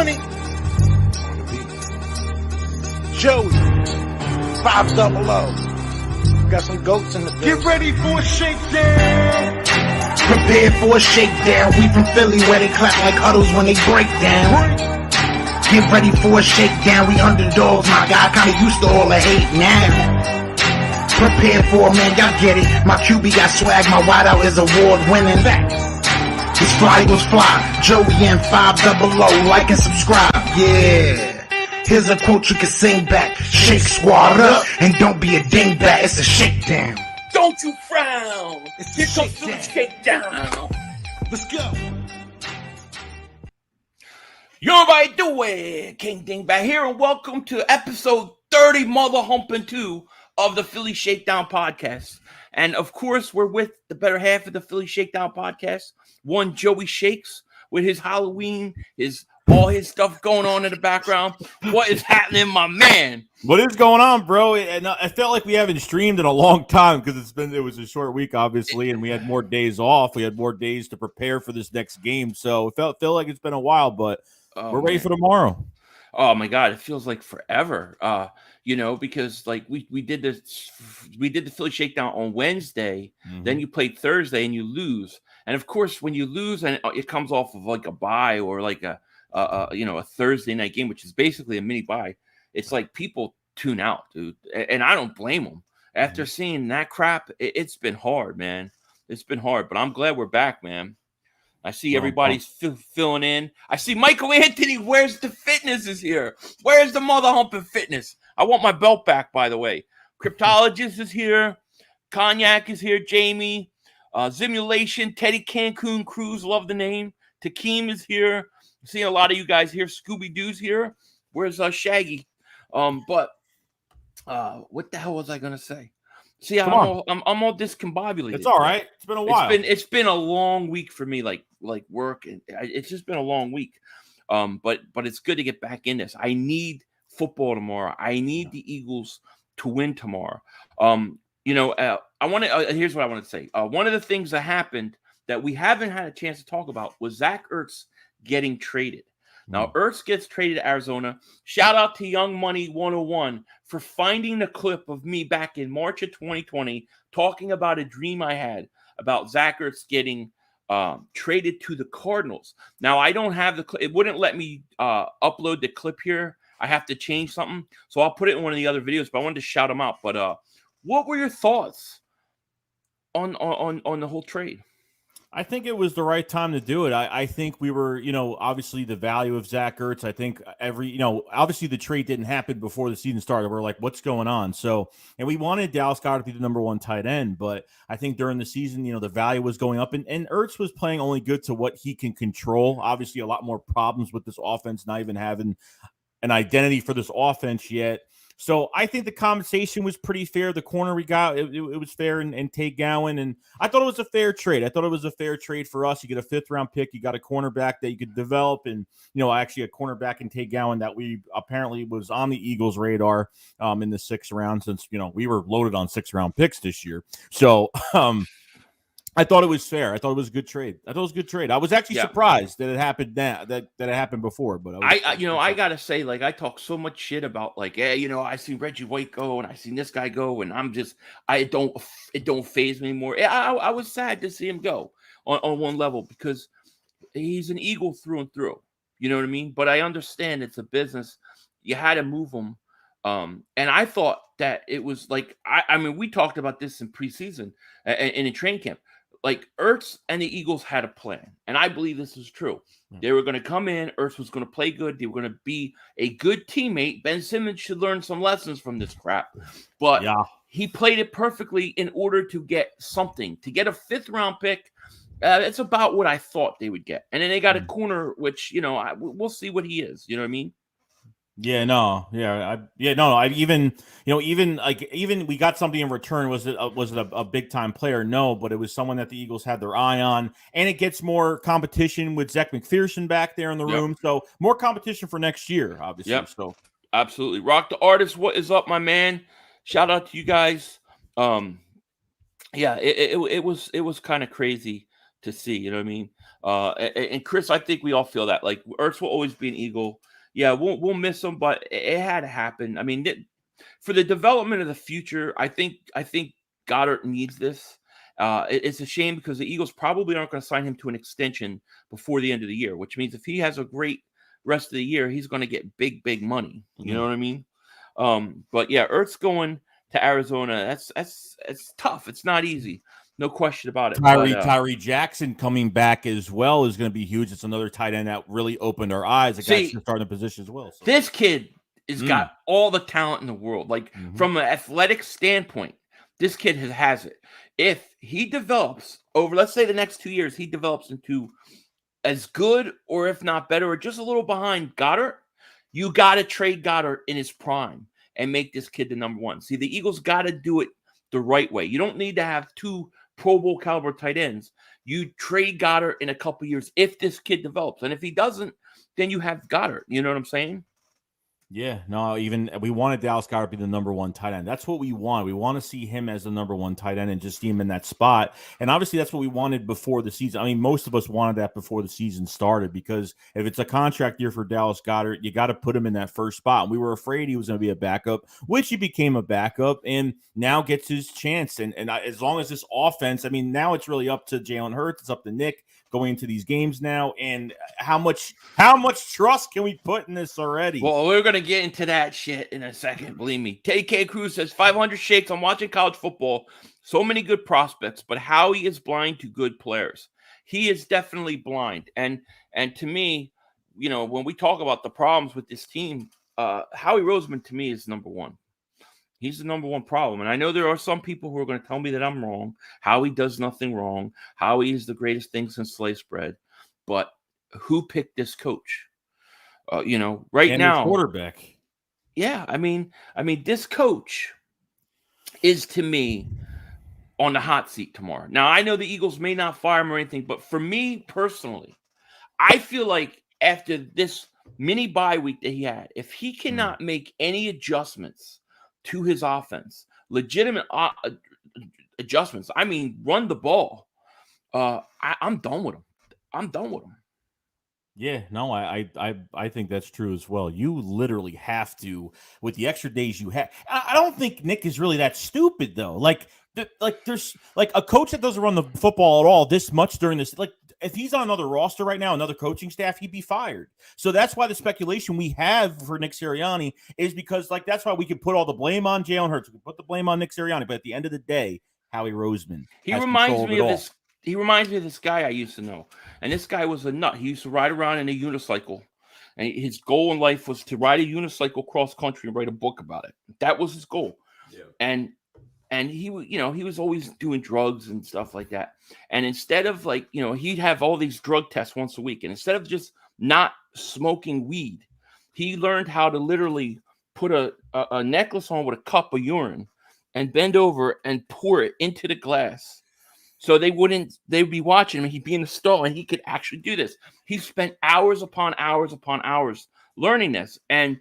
money. Joey, 500. Got some goats in the building. Get ready for a shakedown. Prepare for a shakedown. We from Philly where they clap like huddles when they break down. Get ready for a shakedown. We underdogs, my guy. Kinda used to all the hate now. Prepare for it, man. Y'all get it. My QB got swag. My wideout is award winning. This fly was fly. Joey and 500. Like and subscribe. Yeah. Here's a quote you can sing back. Shake squad up and don't be a dingbat. It's a shakedown. Don't you frown. It's Here a comes the shakedown. Let's go. Yo, everybody do it. King Dingbat here, and welcome to episode 30 mother humping 2 of the Philly Shakedown podcast. And of course, we're with the better half of the Philly Shakedown podcast, one JoeyShakes, with his Halloween, all his stuff going on in the background. What is happening, my man? What is going on, bro? And I felt like we haven't streamed in a long time because it was a short week, obviously, and we had more days off. We had more days to prepare for this next game, so it felt like it's been a while, but we're ready for tomorrow. Oh my God, it feels like forever. Because like we did the Philly Shakedown on Wednesday, then you played Thursday and you lose. And of course, when you lose and it comes off of like a bye or like a Thursday night game, which is basically a mini bye, it's like people tune out, dude. And I don't blame them. After seeing that crap, it's been hard, man. It's been hard, but I'm glad we're back, man. I see everybody's filling in. I see Michael Anthony. Where's the fitness is here? Where's the mother humping fitness? I want my belt back, by the way. Cryptologist is here. Cognac is here. Jamie. Simulation. Teddy Cancun Cruz. Love the name. Takeem is here. I'm seeing a lot of you guys here. Scooby-Doo's here. Where's Shaggy? What the hell was I going to say? See, I'm all discombobulated. It's all right. It's been a while. It's been a long week for me, like work, and it's just been a long week. But it's good to get back in this. I need football tomorrow. I need the Eagles to win tomorrow. Here's what I want to say. One of the things that happened that we haven't had a chance to talk about was Zach Ertz getting traded. Now, Ertz gets traded to Arizona. Shout out to Young Money 101 for finding the clip of me back in March of 2020 talking about a dream I had about Zach Ertz getting traded to the Cardinals. Now, I don't have the clip. It wouldn't let me upload the clip here. I have to change something. So I'll put it in one of the other videos, but I wanted to shout them out. But what were your thoughts on the whole trade? I think it was the right time to do it. I think we were, obviously the value of Zach Ertz. I think obviously the trade didn't happen before the season started. We're like, what's going on? And we wanted Dallas Goedert to be the number one tight end, but I think during the season, the value was going up, and Ertz was playing only good to what he can control. Obviously, a lot more problems with this offense, not even having an identity for this offense yet. So I think the compensation was pretty fair. The corner we got, it was fair, and Tate Gowan, and I thought it was a fair trade. I thought it was a fair trade for us. You get a 5th-round pick, you got a cornerback that you could develop, and actually a cornerback in Tate Gowan that we apparently was on the Eagles' radar in the 6th round, since we were loaded on 6th-round picks this year. So I thought it was fair. I thought it was a good trade. I was actually surprised that it happened now, that it happened before. But I gotta say, like, I talk so much shit about, like, I seen Reggie White go and I seen this guy go, and it don't faze me anymore. I was sad to see him go on one level because he's an Eagle through and through. You know what I mean? But I understand it's a business. You had to move him. And I thought that it was like, I mean, we talked about this in preseason and in training camp. Like, Ertz and the Eagles had a plan, and I believe this is true. They were going to come in. Ertz was going to play good. They were going to be a good teammate. Ben Simmons should learn some lessons from this crap. But he played it perfectly in order to get something, to get a 5th-round pick. It's about what I thought they would get. And then they got a corner, which, we'll see what he is. You know what I mean? Even we got something in return. Was it a big time player? No, but it was someone that the Eagles had their eye on, and it gets more competition with Zach McPherson back there in the room. So more competition for next year, obviously. Yep. So absolutely. Rock the Artist, what is up, my man? Shout out to you guys. It was kind of crazy to see. You know what I mean? And Chris, I think we all feel that. Like Ertz will always be an Eagle. Yeah, we'll miss him, but it had to happen. I mean, for the development of the future, I think Goddard needs this. It's a shame because the Eagles probably aren't going to sign him to an extension before the end of the year, which means if he has a great rest of the year, he's going to get big money. You know what I mean? But yeah, Ertz going to Arizona, that's tough. It's not easy. No question about it. Tyree Jackson coming back as well is going to be huge. It's another tight end that really opened our eyes. The guy starting the position as well. So. This kid has got all the talent in the world. Like from an athletic standpoint, this kid has it. If he develops over, let's say the next 2 years, he develops into as good or if not better or just a little behind Goddard, you got to trade Goddard in his prime and make this kid the number one. See, the Eagles got to do it the right way. You don't need to have 2 Pro Bowl caliber tight ends. You trade Goddard in a couple years if this kid develops. And if he doesn't, then you have Goddard. You know what I'm saying? Yeah, no, even we wanted Dallas Goedert to be the number 1 tight end. That's what we want. We want to see him as the number 1 tight end and just see him in that spot. And obviously that's what we wanted before the season. I mean, most of us wanted that before the season started because if it's a contract year for Dallas Goedert, you got to put him in that first spot. And we were afraid he was going to be a backup, which he became a backup and now gets his chance. And as long as this offense, I mean, now it's really up to Jalen Hurts. It's up to Nick going into these games now. And how much trust can we put in this already? Well, we're going to get into that shit in a second. Believe me. TK Cruz says 500 shakes. I'm watching college football. So many good prospects, but Howie is blind to good players. He is definitely blind. And to me, you know, when we talk about the problems with this team, Howie Roseman to me is number 1. He's the number 1 problem. And I know there are some people who are going to tell me that I'm wrong. Howie does nothing wrong. Howie is the greatest thing since sliced bread. But who picked this coach? You know, right now, quarterback. Yeah, I mean, this coach is to me on the hot seat tomorrow. Now, I know the Eagles may not fire him or anything, but for me personally, I feel like after this mini bye week that he had, if he cannot make any adjustments to his offense, legitimate adjustments, I mean, run the ball, I'm done with him. Yeah, no, I think that's true as well. You literally have to, with the extra days you have. I don't think Nick is really that stupid though. Like there's like a coach that doesn't run the football at all this much during this. Like if he's on another roster right now, another coaching staff, he'd be fired. So that's why the speculation we have for Nick Sirianni is because like that's why we can put all the blame on Jalen Hurts. We can put the blame on Nick Sirianni, but at the end of the day, Howie Roseman. He reminds me of this. He reminds me of this guy I used to know. And this guy was a nut. He used to ride around in a unicycle. And his goal in life was to ride a unicycle cross country and write a book about it. That was his goal. Yeah. And he, you know, he was always doing drugs and stuff like that. And instead of like, you know, he'd have all these drug tests once a week. And instead of just not smoking weed, he learned how to literally put a necklace on with a cup of urine and bend over and pour it into the glass. So they'd be watching him. He'd be in the stall and he could actually do this. He spent hours upon hours upon hours learning this. And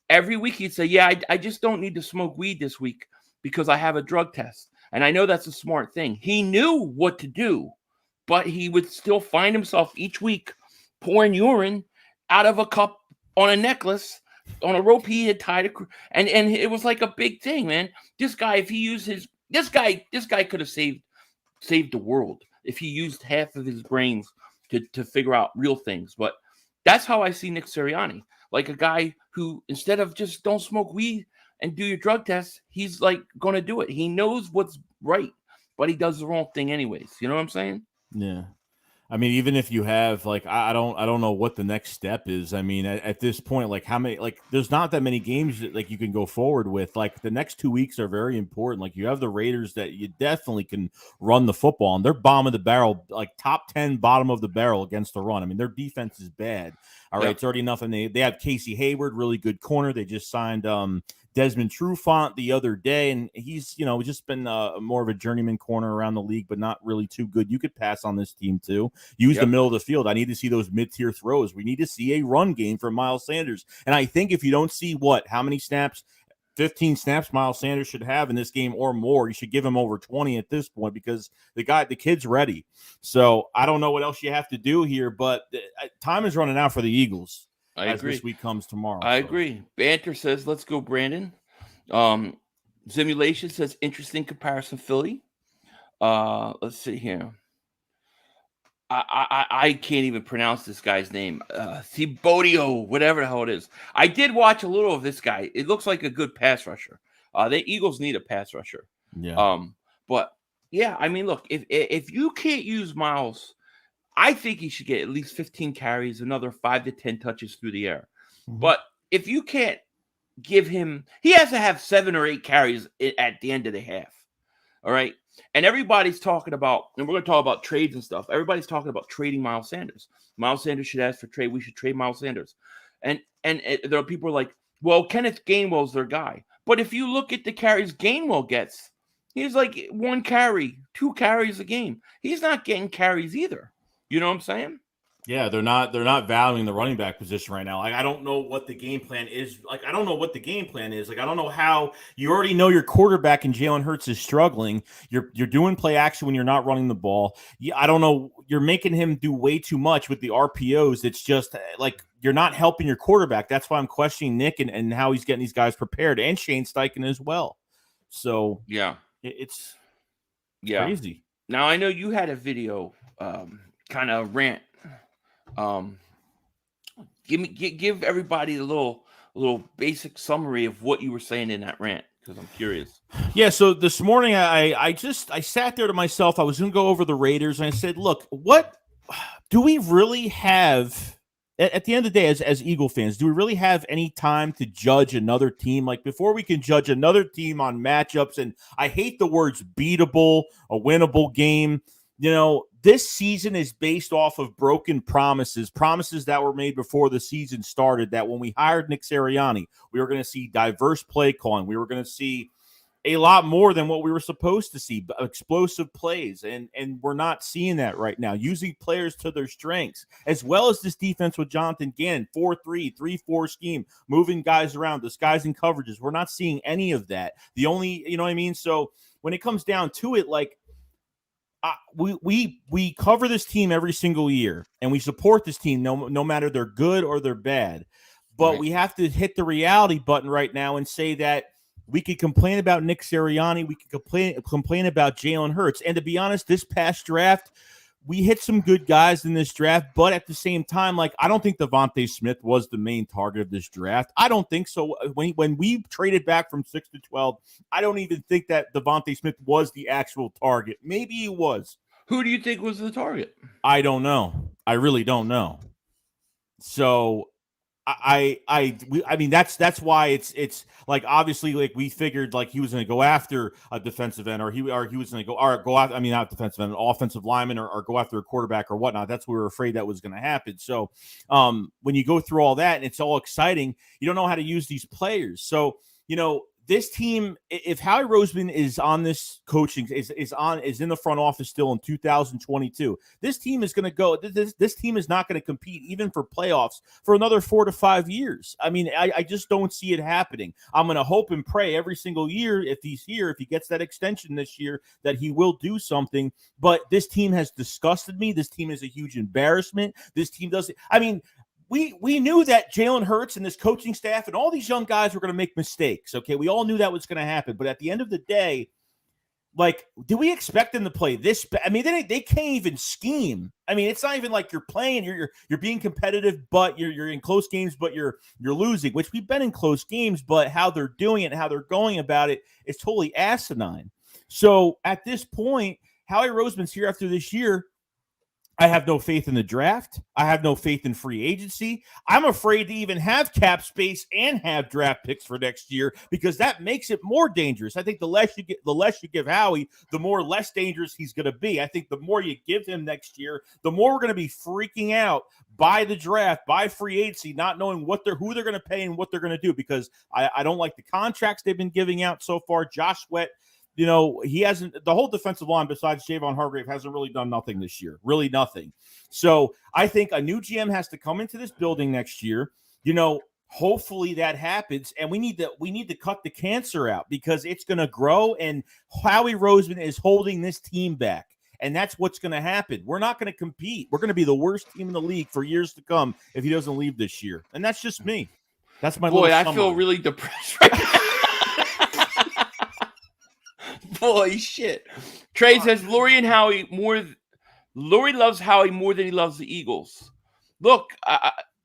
every week he'd say, yeah, I just don't need to smoke weed this week because I have a drug test. And I know that's a smart thing. He knew what to do, but he would still find himself each week pouring urine out of a cup on a necklace, on a rope he had tied. And it was like a big thing, man. This guy, if he used this guy could have saved the world if he used half of his brains to figure out real things. But that's how I see Nick Sirianni, like a guy who instead of just don't smoke weed and do your drug test, he's like going to do it. He knows what's right, but he does the wrong thing anyways. You know what I'm saying? Yeah. I mean, even if you have like, I don't know what the next step is. I mean, at this point, like how many, like there's not that many games that like you can go forward with. Like the next 2 weeks are very important. Like you have the Raiders that you definitely can run the football and they're bottom of the barrel, like top 10 bottom of the barrel against the run. I mean, their defense is bad. All right. It's already enough. And they have Casey Hayward, really good corner. They just signed Desmond Trufant the other day, and he's, you know, just been more of a journeyman corner around the league, but not really too good. You could pass on this team too. Use the middle of the field. I need to see those mid-tier throws. We need to see a run game from Miles Sanders. And I think if you don't see how many snaps 15 snaps Miles Sanders should have in this game or more. You should give him over 20 at this point because the kid's ready. So I don't know what else you have to do here, but time is running out for the Eagles. I agree. This week comes tomorrow. I agree. Banter says, let's go, Brandon. Simulation says, interesting comparison, Philly. Let's see here. I can't even pronounce this guy's name. Thibodeau, whatever the hell it is. I did watch a little of this guy. It looks like a good pass rusher. The Eagles need a pass rusher. Yeah. But yeah, I mean, look, if you can't use Miles, I think he should get at least 15 carries, another 5 to 10 touches through the air. Mm-hmm. But if you can't give him, he has to have 7 or 8 carries at the end of the half. All right. And everybody's talking about, and we're going to talk about trades and stuff. Everybody's talking about trading Miles Sanders. Miles Sanders should ask for trade. We should trade Miles Sanders. And there are people like, well, Kenneth Gainwell's their guy. But if you look at the carries Gainwell gets, he's like 1 carry, 2 carries a game. He's not getting carries either. You know what I'm saying? Yeah, they're not valuing the running back position right now. Like, I don't know what the game plan is. Like, I don't know how you already know your quarterback and Jalen Hurts is struggling. You're doing play action when you're not running the ball. I don't know. You're making him do way too much with the RPOs. It's just like you're not helping your quarterback. That's why I'm questioning Nick and how he's getting these guys prepared, and Shane Steichen as well. So yeah, it's crazy. Now I know you had a video kind of rant. Give everybody a little basic summary of what you were saying in that rant, because I'm curious. Yeah, so this morning I sat there to myself. I was going to go over the Raiders, and I said, look, what do we really have at the end of the day as Eagle fans? Do we really have any time to judge another team? Like, before we can judge another team on matchups, and I hate the words beatable, a winnable game. You know, this season is based off of broken promises that were made before the season started, that when we hired Nick Sirianni, we were going to see diverse play calling. We were going to see a lot more than what we were supposed to see, explosive plays, and we're not seeing that right now, using players to their strengths, as well as this defense with Jonathan Gannon, 4-3, 3-4 scheme, moving guys around, disguising coverages. We're not seeing any of that. The only, you know what I mean? So when it comes down to it, like, we cover this team every single year, and we support this team no matter they're good or they're bad. But right, we have to hit the reality button right now and say that we could complain about Nick Sirianni, we could complain about Jalen Hurts. And to be honest, this past draft, we hit some good guys in this draft, but at the same time, like, I don't think Devontae Smith was the main target of this draft. I don't think so. When we traded back from 6 to 12, I don't even think that Devontae Smith was the actual target. Maybe he was. Who do you think was the target? I don't know. I really don't know. So I mean, that's why it's like, obviously, like, we figured like he was going to go after a defensive end, or he was going to go after, I mean, not defensive end, an offensive lineman, or go after a quarterback or whatnot. That's what we were afraid that was going to happen. So when you go through all that and it's all exciting, you don't know how to use these players. So, you know, this team, if Howie Roseman is on this coaching, is in the front office still in 2022, this team is going to go. This team is not going to compete even for playoffs for another 4 to 5 years. I mean, I just don't see it happening. I'm going to hope and pray every single year, if he's here, if he gets that extension this year, that he will do something. But this team has disgusted me. This team is a huge embarrassment. This team doesn't. I mean, we knew that Jalen Hurts and this coaching staff and all these young guys were going to make mistakes. Okay, we all knew that was going to happen. But at the end of the day, like, do we expect them to play this? I mean, they can't even scheme. I mean, it's not even like you're playing. You're being competitive, but you're in close games, but you're losing. Which we've been in close games, but how they're doing it and how they're going about it is totally asinine. So at this point, Howie Roseman's here after this year. I have no faith in the draft. I have no faith in free agency. I'm afraid to even have cap space and have draft picks for next year, because that makes it more dangerous. I think the less you give Howie, the less dangerous he's going to be. I think the more you give him next year, the more we're going to be freaking out by the draft, by free agency, not knowing who they're going to pay and what they're going to do, because I don't like the contracts they've been giving out so far. Josh Sweat, you know, he hasn't, the whole defensive line besides Javon Hargrave hasn't really done nothing this year, really nothing. So I think a new GM has to come into this building next year. You know, Hopefully that happens, and we need to cut the cancer out because it's going to grow, and Howie Roseman is holding this team back, and that's what's going to happen. We're not going to compete. We're going to be the worst team in the league for years to come if he doesn't leave this year, and that's just me. That's my boy. little I feel summary. really depressed right now. Boy, shit. Trey says Lori loves Howie more than he loves the Eagles. Look,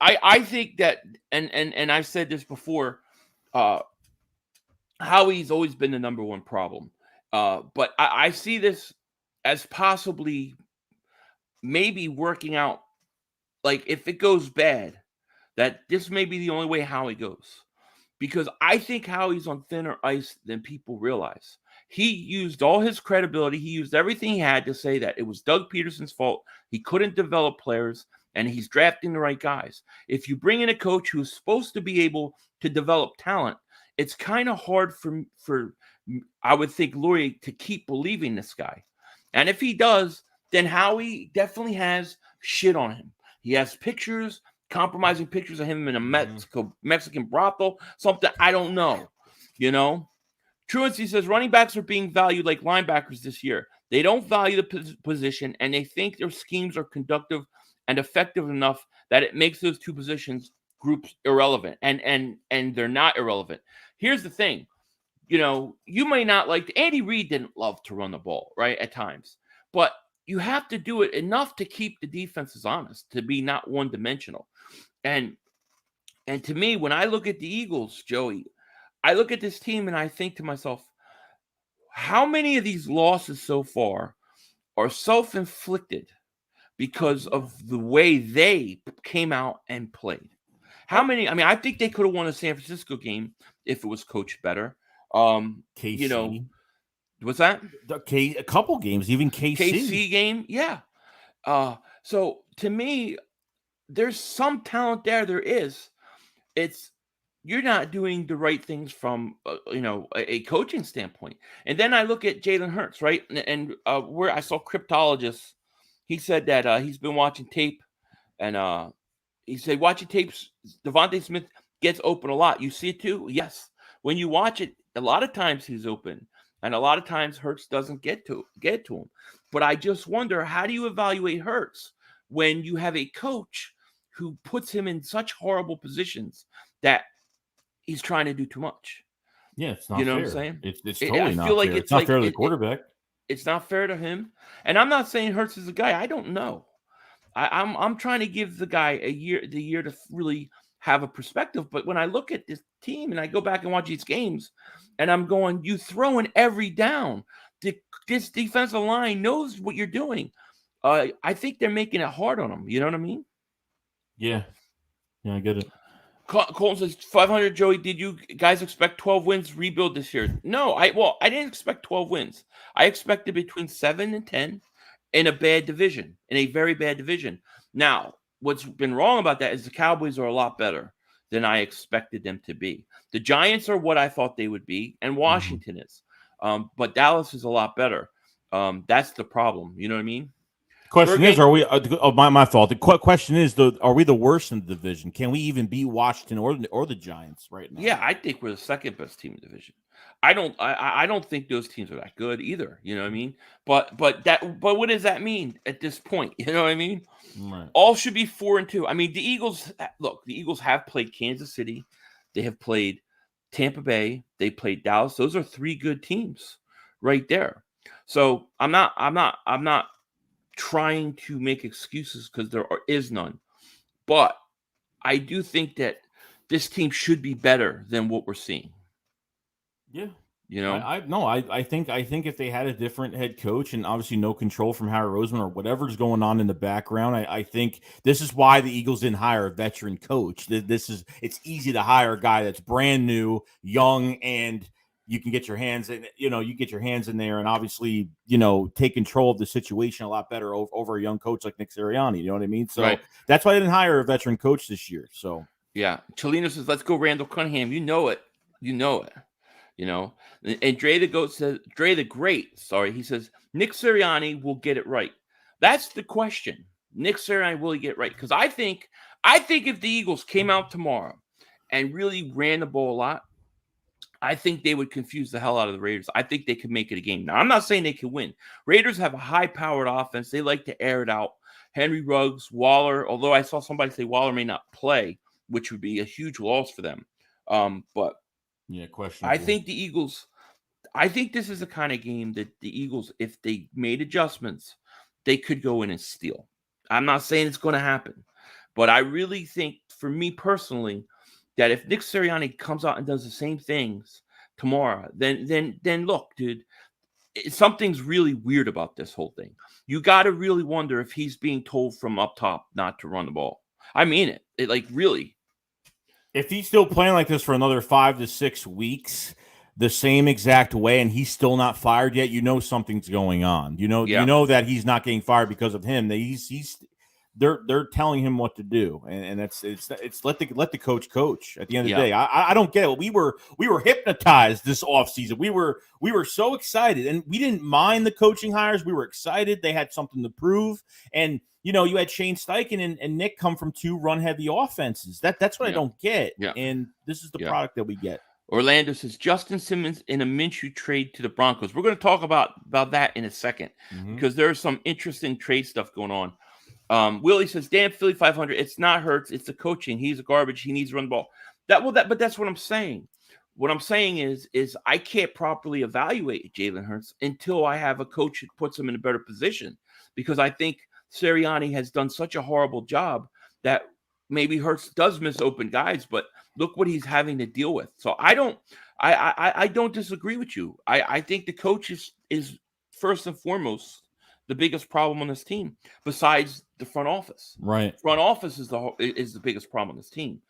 I think that, and I've said this before, Howie's always been the number one problem. But I see this as possibly maybe working out. Like, if it goes bad, that this may be the only way Howie goes. Because I think Howie's on thinner ice than people realize. He used all his credibility. He used everything he had to say that it was Doug Peterson's fault. He couldn't develop players, and he's drafting the right guys. If you bring in a coach who's supposed to be able to develop talent, it's kind of hard for I would think, Lurie to keep believing this guy. And if he does, then Howie definitely has shit on him. He has pictures, compromising pictures of him in a Mexican brothel, something I don't know, you know. Truancy says running backs are being valued like linebackers this year. They don't value the position, and they think their schemes are conductive and effective enough that it makes those two positions groups irrelevant, and they're not irrelevant. Here's the thing, you know, you may not like Andy Reid didn't love to run the ball, right, at times, but you have to do it enough to keep the defenses honest, to be not one-dimensional. And to me, when I look at the Eagles, Joey, I look at this team and I think to myself, how many of these losses so far are self-inflicted because of the way they came out and played? How many? I mean, I think they could have won a San Francisco game if it was coached better. KC. You know, what's that? A couple games, even KC game, yeah. So to me, there's some talent there. There is. It's you're not doing the right things from a coaching standpoint. And then I look at Jalen Hurts, right? And where I saw Cryptologist, he said that he's been watching tape, and he said watching tapes, Devontae Smith gets open a lot. You see it too? Yes. When you watch it, a lot of times he's open, and a lot of times Hurts doesn't get to him. But I just wonder, how do you evaluate Hurts when you have a coach who puts him in such horrible positions that he's trying to do too much? Yeah, it's not you know fair. What I'm saying? It's totally not fair. It's not fair to the quarterback. It's not fair to him. And I'm not saying Hurts is a guy. I don't know. I'm trying to give the guy the year to really have a perspective. But when I look at this team and I go back and watch these games, and I'm going, you throwing every down. This defensive line knows what you're doing. I think they're making it hard on them. You know what I mean? Yeah, I get it. Colton says 500. Joey, did you guys expect 12 wins rebuild this year? No, I didn't expect 12 wins. I expected between 7 and 10 in a bad division, in a very bad division. Now, what's been wrong about that is the Cowboys are a lot better than I expected them to be. The Giants are what I thought they would be, and Washington is. But Dallas is a lot better. That's the problem. You know what I mean? Question is, are we? My fault. The question is, are we the worst in the division? Can we even beat Washington or the Giants right now? Yeah, I think we're the second best team in the division. I don't think those teams are that good either. You know what I mean? But what does that mean at this point? You know what I mean? Right. All should be 4-2. I mean, the Eagles. Look, the Eagles have played Kansas City. They have played Tampa Bay. They played Dallas. Those are 3 good teams right there. So I'm not trying to make excuses because there is none. But I do think that this team should be better than what we're seeing. Yeah. You know, I think if they had a different head coach and obviously no control from Howie Roseman or whatever's going on in the background, I think this is why the Eagles didn't hire a veteran coach. It's easy to hire a guy that's brand new, young, and you can get your hands in, there and obviously, take control of the situation a lot better over a young coach like Nick Sirianni. You know what I mean? So That's why I didn't hire a veteran coach this year. So yeah. Chelino says, let's go Randall Cunningham. You know it. And Dre the Great, he says, Nick Sirianni will get it right. That's the question. Nick Sirianni will he get it right? Because I think if the Eagles came out tomorrow and really ran the ball a lot, I think they would confuse the hell out of the Raiders. I think they could make it a game. Now, I'm not saying they can win. Raiders have a high-powered offense. They like to air it out. Henry Ruggs, Waller, although I saw somebody say Waller may not play, which would be a huge loss for them. But yeah, question. I think the Eagles, I think this is the kind of game that the Eagles, if they made adjustments, they could go in and steal. I'm not saying it's going to happen, but I really think, for me personally, that if Nick Sirianni comes out and does the same things tomorrow, then look, dude, something's really weird about this whole thing. You got to really wonder if he's being told from up top not to run the ball. I mean it like really. If he's still playing like this for another 5 to 6 weeks, the same exact way, and he's still not fired yet, you know something's going on. You know that he's not getting fired because of him. That they're telling him what to do, and it's let the coach at the end of the day. I don't get it. We were hypnotized this offseason. We were so excited, and we didn't mind the coaching hires. We were excited. They had something to prove, and you had Shane Steichen and Nick come from 2 run-heavy offenses. That's what I don't get. Yeah. And this is the product that we get. Orlando says Justin Simmons in a Minshew trade to the Broncos. We're going to talk about that in a second because there's some interesting trade stuff going on. Willie says, damn Philly 500. It's not Hurts. It's the coaching. He's a garbage. He needs to run the ball. But that's what I'm saying. What I'm saying is I can't properly evaluate Jalen Hurts until I have a coach that puts him in a better position, because I think Sirianni has done such a horrible job that maybe Hurts does miss open guys, but look what he's having to deal with. So I don't disagree with you. I think the coach is first and foremost the biggest problem on this team, besides the front office. Right. Front office is the biggest problem on this team.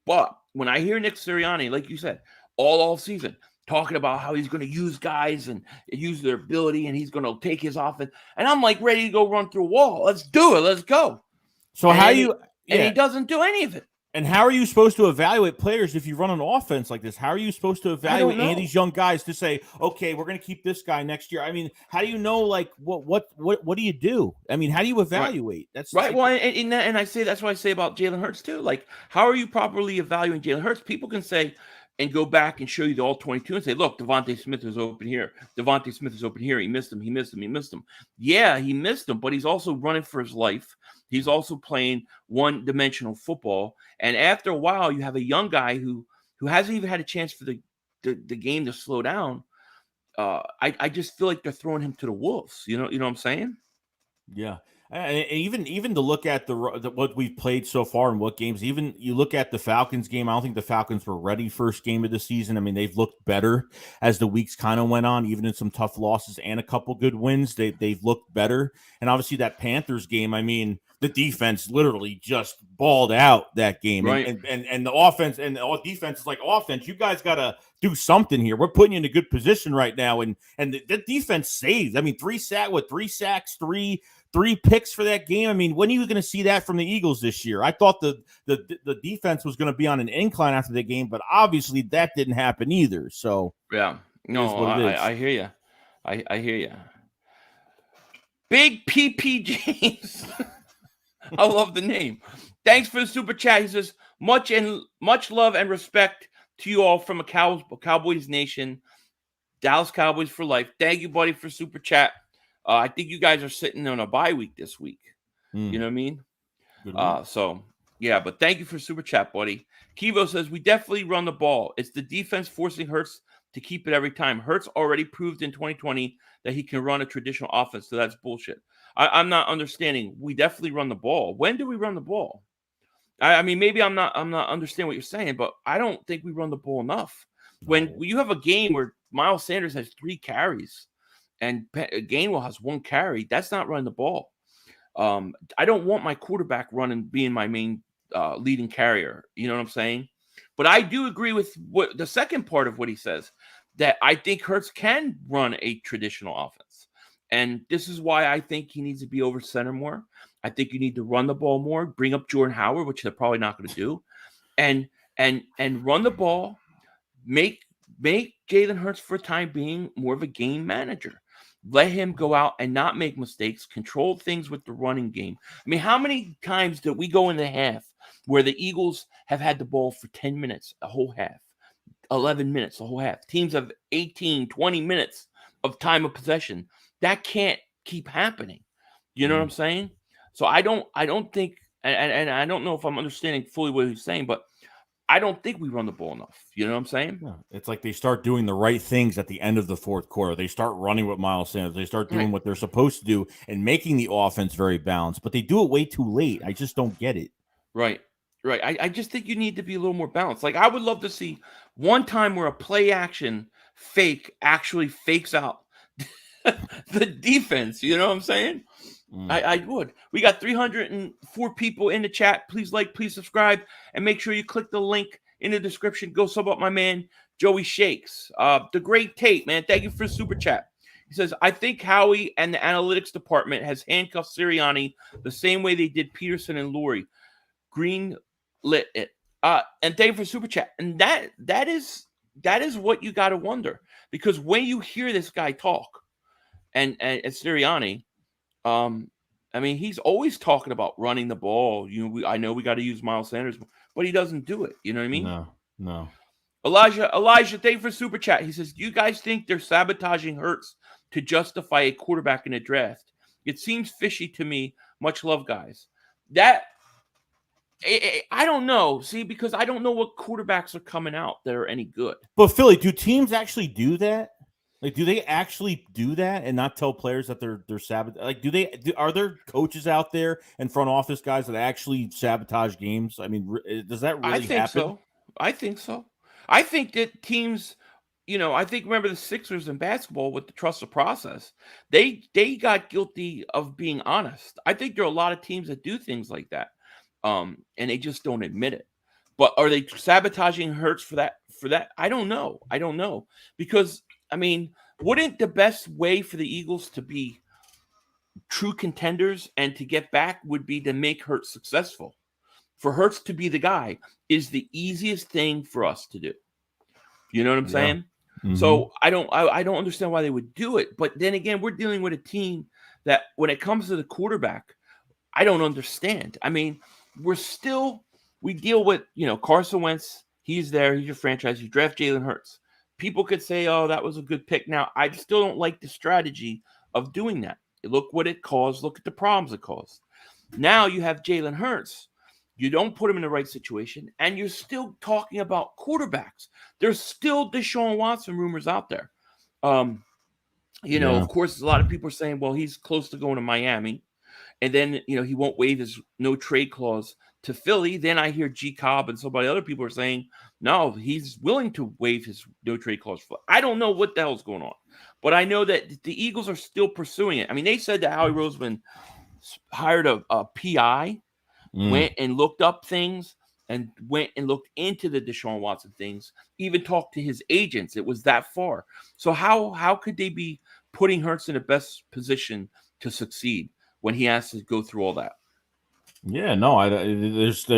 But when I hear Nick Sirianni, like you said, all season, talking about how he's going to use guys and use their ability, and he's going to take his offense, and I'm like ready to go run through a wall. Let's do it. Let's go. So and he doesn't do any of it. And how are you supposed to evaluate players if you run an offense like this? How are you supposed to evaluate any of these young guys to say, okay, we're going to keep this guy next year? I mean, how do you know, like, what do you do? I mean, how do you evaluate? Right. That's right. Well, and I say that's what I say about Jalen Hurts too. Like, how are you properly evaluating Jalen Hurts? People can say and go back and show you the all 22 and say, look, Devontae Smith is open here. Devontae Smith is open here. He missed him. He missed him. He missed him. Yeah, he missed him, but he's also running for his life. He's also playing one-dimensional football. And after a while, you have a young guy who hasn't even had a chance for the game to slow down. I just feel like they're throwing him to the wolves. You know what I'm saying? Yeah. And even to look at the what we've played so far and what games, even you look at the Falcons game, I don't think the Falcons were ready first game of the season. I mean, they've looked better as the weeks kind of went on, even in some tough losses and a couple good wins. They've looked better. And obviously that Panthers game, I mean, the defense literally just balled out that game. Right. And the offense and the defense is like, offense, you guys got to do something here. We're putting you in a good position right now. And the defense saved. I mean, 3 sacks, 3 picks for that game. I mean, when are you going to see that from the Eagles this year? I thought the defense was going to be on an incline after the game, but obviously that didn't happen either. So yeah, no, I hear you. I hear you. Big PP James. I love the name. Thanks for the super chat. He says, much love and respect to you all from a Cowboys nation. Dallas Cowboys for life. Thank you, buddy, for super chat. I think you guys are sitting on a bye week this week. You know what I mean? So, yeah, but thank you for super chat, buddy. Kivo says, we definitely run the ball. It's the defense forcing Hurts to keep it every time. Hurts already proved in 2020 that he can run a traditional offense, so that's bullshit. I'm not understanding. We definitely run the ball. When do we run the ball? I mean, maybe I'm not understanding what you're saying, but I don't think we run the ball enough. When you have a game where Miles Sanders has 3 carries and Gainwell has 1 carry, that's not running the ball. I don't want my quarterback being my main leading carrier. You know what I'm saying? But I do agree with what the second part of what he says, that I think Hurts can run a traditional offense. And this is why I think he needs to be over center more. I think you need to run the ball more, bring up Jordan Howard, which they're probably not going to do, and run the ball, make Jalen Hurts for the time being more of a game manager. Let him go out and not make mistakes, control things with the running game. I mean, how many times did we go in the half where the Eagles have had the ball for 10 minutes, a whole half, 11 minutes, a whole half. Teams have 18, 20 minutes of time of possession. That can't keep happening. You know what I'm saying? So I don't think, and I don't know if I'm understanding fully what he's saying, but I don't think we run the ball enough. You know what I'm saying? Yeah. It's like they start doing the right things at the end of the fourth quarter. They start running with Miles Sanders. They start doing what they're supposed to do and making the offense very balanced, but they do it way too late. I just don't get it. Right. I just think you need to be a little more balanced. Like, I would love to see one time where a play action fake actually fakes out the defense. You know what I'm saying? I would. We got 304 people in the chat. Please like, please subscribe, and make sure you click the link in the description. Go sub up my man, Joey Shakes. The great Tate, man. Thank you for the super chat. He says, I think Howie and the analytics department has handcuffed Sirianni the same way they did Peterson and Lurie. Green lit it. And thank you for super chat. And that is what you got to wonder, because when you hear this guy talk and Sirianni, I mean, he's always talking about running the ball. I know we got to use Miles Sanders, but he doesn't do it. You know what I mean? No. Elijah, thank you for super chat. He says, do you guys think they're sabotaging Hurts to justify a quarterback in a draft? It seems fishy to me. Much love, guys. I don't know. See, because I don't know what quarterbacks are coming out that are any good. But Philly, do teams actually do that? Like, do they actually do that and not tell players that they're sabotaging? Like, are there coaches out there and front office guys that actually sabotage games? I mean, does that really happen? I think so. I think that teams, remember the Sixers in basketball with the trust the process. They got guilty of being honest. I think there are a lot of teams that do things like that, and they just don't admit it. But are they sabotaging Hurts for that? I don't know. Because, I mean, wouldn't the best way for the Eagles to be true contenders and to get back would be to make Hurts successful? For Hurts to be the guy is the easiest thing for us to do. You know what I'm saying? Mm-hmm. So I don't understand why they would do it. But then again, we're dealing with a team that when it comes to the quarterback, I don't understand. I mean, we deal with, Carson Wentz. He's there. He's your franchise. You draft Jalen Hurts. People could say, oh, that was a good pick. Now, I still don't like the strategy of doing that. Look what it caused. Look at the problems it caused. Now you have Jalen Hurts. You don't put him in the right situation, and you're still talking about quarterbacks. There's still Deshaun Watson rumors out there. Of course, a lot of people are saying, well, he's close to going to Miami. And then, he won't waive his no trade clause to Philly. Then I hear G Cobb and other people are saying, no, he's willing to waive his no trade clause. I don't know what the hell's going on, but I know that the Eagles are still pursuing it. I mean, they said that Howie Roseman hired a PI, went and looked up things and went and looked into the Deshaun Watson things, even talked to his agents. It was that far. So how could they be putting Hurts in the best position to succeed when he has to go through all that? Yeah, no, it's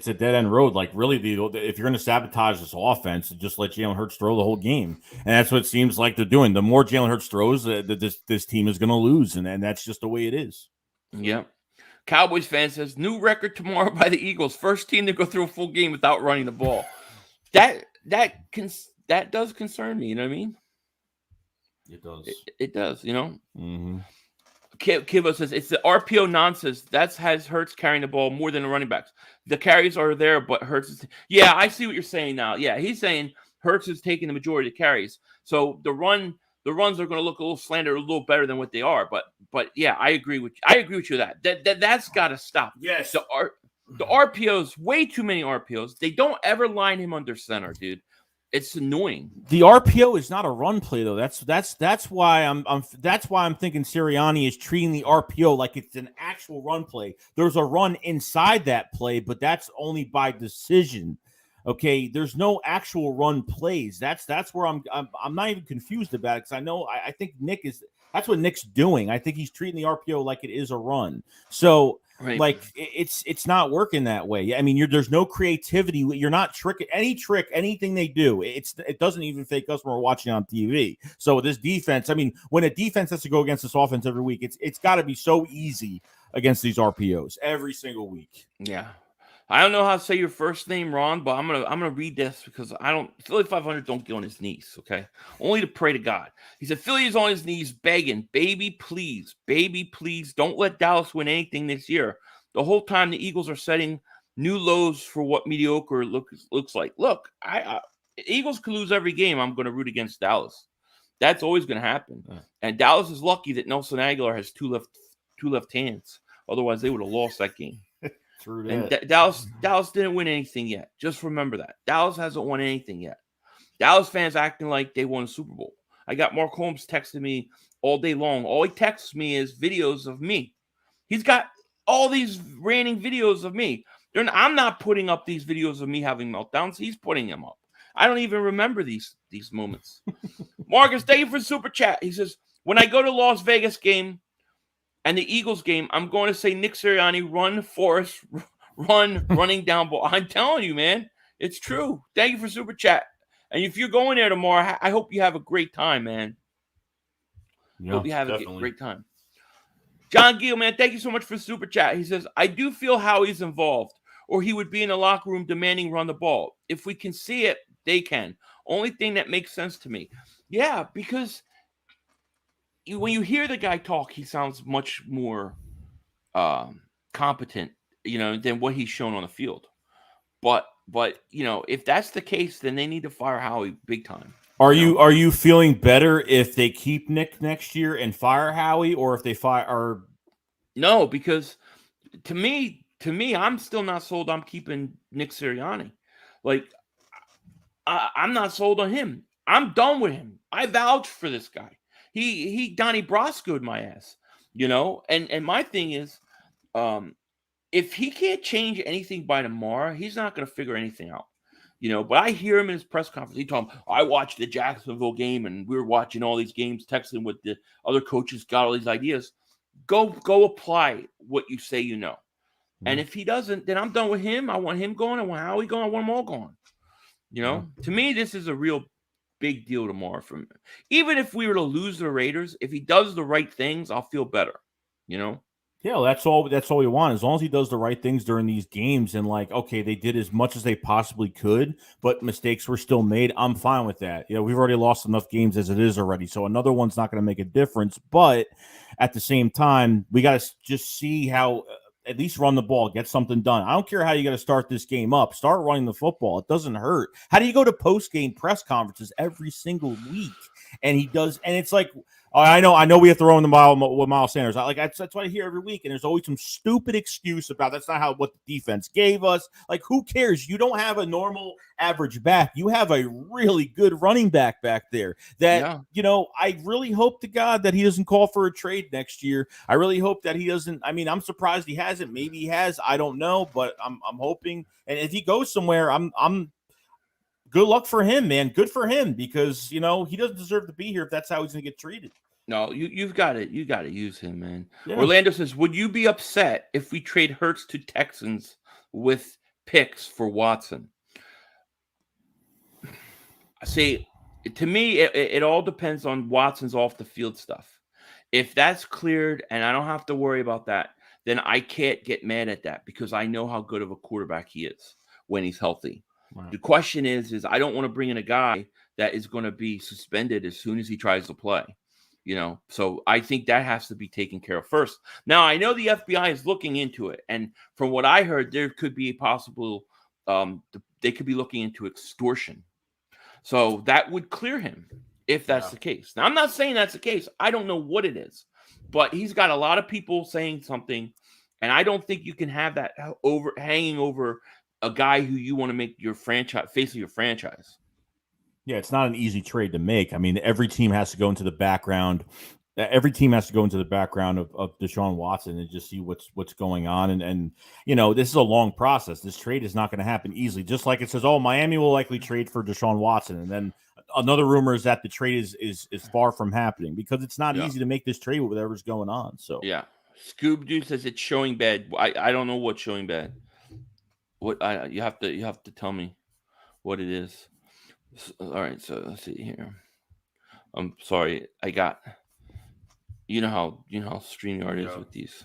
a dead end road. Like, really, if you're going to sabotage this offense, just let Jalen Hurts throw the whole game, and that's what it seems like they're doing. The more Jalen Hurts throws, this team is going to lose, and that's just the way it is. Yeah. Cowboys fan says new record tomorrow by the Eagles, first team to go through a full game without running the ball. That does concern me. You know what I mean? It does. It does. Mm-hmm. Kiva says it's the RPO nonsense that has Hurts carrying the ball more than the running backs. The carries are there, but Hurts is. Yeah, I see what you're saying now. Yeah, he's saying Hurts is taking the majority of carries, so the runs are going to look a little slanted, a little better than what they are. But yeah, I agree with you that's got to stop. Yes, the RPOs, way too many RPOs. They don't ever line him under center, dude. It's annoying. The RPO is not a run play though. That's why I'm thinking Sirianni is treating the RPO like it's an actual run play. There's a run inside that play, but that's only by decision. Okay, there's no actual run plays. That's where I'm not even confused about it, because I think that's what Nick's doing. I think he's treating the RPO like it is a run. So right. Like it's not working that way. I mean, there's no creativity. You're not anything they do. It doesn't even fake us when we're watching on TV. So this defense, I mean, when a defense has to go against this offense every week, it's got to be so easy against these RPOs every single week. Yeah. I don't know how to say your first name, Ron, but I'm gonna read this because Philly 500 don't get on his knees, okay? Only to pray to God. He said Philly is on his knees begging, baby, please, don't let Dallas win anything this year. The whole time the Eagles are setting new lows for what mediocre looks like. Look, Eagles could lose every game. I'm gonna root against Dallas. That's always gonna happen. And Dallas is lucky that Nelson Aguilar has two left hands. Otherwise, they would have lost that game. True And that. Dallas didn't win anything yet. Just remember that. Dallas hasn't won anything yet. Dallas fans acting like they won a Super Bowl. I got Mark Holmes texting me all day long. All he texts me is videos of me. He's got all these raining videos of me. I'm not putting up these videos of me having meltdowns. He's putting them up. I don't even remember these moments. Marcus, thank you for super chat. He says, when I go to Las Vegas game and the Eagles game, I'm going to say Nick Sirianni, run, Forrest, running down ball. I'm telling you, man, it's true. Thank you for super chat. And if you're going there tomorrow, I hope you have a great time, man. Yeah, hope you have definitely. a great time. John Gill, man, thank you so much for super chat. He says, I do feel Howie's involved, or he would be in the locker room demanding run the ball. If we can see it, they can. Only thing that makes sense to me. Yeah, because when you hear the guy talk, he sounds much more competent, than what he's shown on the field. But if that's the case, then they need to fire Howie big time. Are you feeling better if they keep Nick next year and fire Howie, or if they fire? No, because to me, I'm still not sold. I'm keeping Nick Sirianni. Like, I'm not sold on him. I'm done with him. I vouch for this guy. He Donnie Brasco'd my ass, And my thing is, if he can't change anything by tomorrow, he's not going to figure anything out. But I hear him in his press conference. He told him, I watched the Jacksonville game, and we were watching all these games, texting with the other coaches, got all these ideas. Go apply what you say you know. Mm-hmm. And if he doesn't, then I'm done with him. I want him going. I want Howie going. I want them all gone. To me, this is a real big deal tomorrow for me. Even if we were to lose the Raiders, if he does the right things, I'll feel better. Yeah, well, that's all we want. As long as he does the right things during these games and okay, they did as much as they possibly could, but mistakes were still made. I'm fine with that. We've already lost enough games as it is already. So another one's not going to make a difference. But at the same time, we got to just see how at least run the ball, get something done. I don't care how you got to start this game up. Start running the football. It doesn't hurt. How do you go to post-game press conferences every single week? And he does, and it's like, I know we have to run the mile with Miles Sanders. That's what I hear every week, and there's always some stupid excuse about that's not what the defense gave us. Like, who cares? You don't have a normal average back. You have a really good running back there that, I really hope to God that he doesn't call for a trade next year. I really hope that he doesn't. I mean, I'm surprised he hasn't. Maybe he has. I don't know, but I'm hoping. And if he goes somewhere, I'm good luck for him, man. Good for him, because he doesn't deserve to be here if that's how he's going to get treated. No, you've got it. You got to use him, man. Yeah. Orlando says, would you be upset if we trade Hurts to Texans with picks for Watson? See, to me, it all depends on Watson's off the field stuff. If that's cleared and I don't have to worry about that, then I can't get mad at that because I know how good of a quarterback he is when he's healthy. Right. The question is I don't want to bring in a guy that is going to be suspended as soon as he tries to play. So I think that has to be taken care of first. Now, I know the FBI is looking into it. And from what I heard, there could be a possible, they could be looking into extortion. So that would clear him if that's the case. Now, I'm not saying that's the case. I don't know what it is. But he's got a lot of people saying something. And I don't think you can have that hanging over a guy who you want to make your franchise, face of your franchise. Yeah, it's not an easy trade to make. I mean, every team has to go into the background. Every team has to go into the background of Deshaun Watson and just see what's going on. And this is a long process. This trade is not going to happen easily. Just like it says, Miami will likely trade for Deshaun Watson. And then another rumor is that the trade is far from happening because it's not easy to make this trade with whatever's going on. So yeah, Scoob-Doo says it's showing bad. I don't know what's showing bad. What you have to tell me what it is. All right, so let's see here. I'm sorry, I got. You know how StreamYard is with these.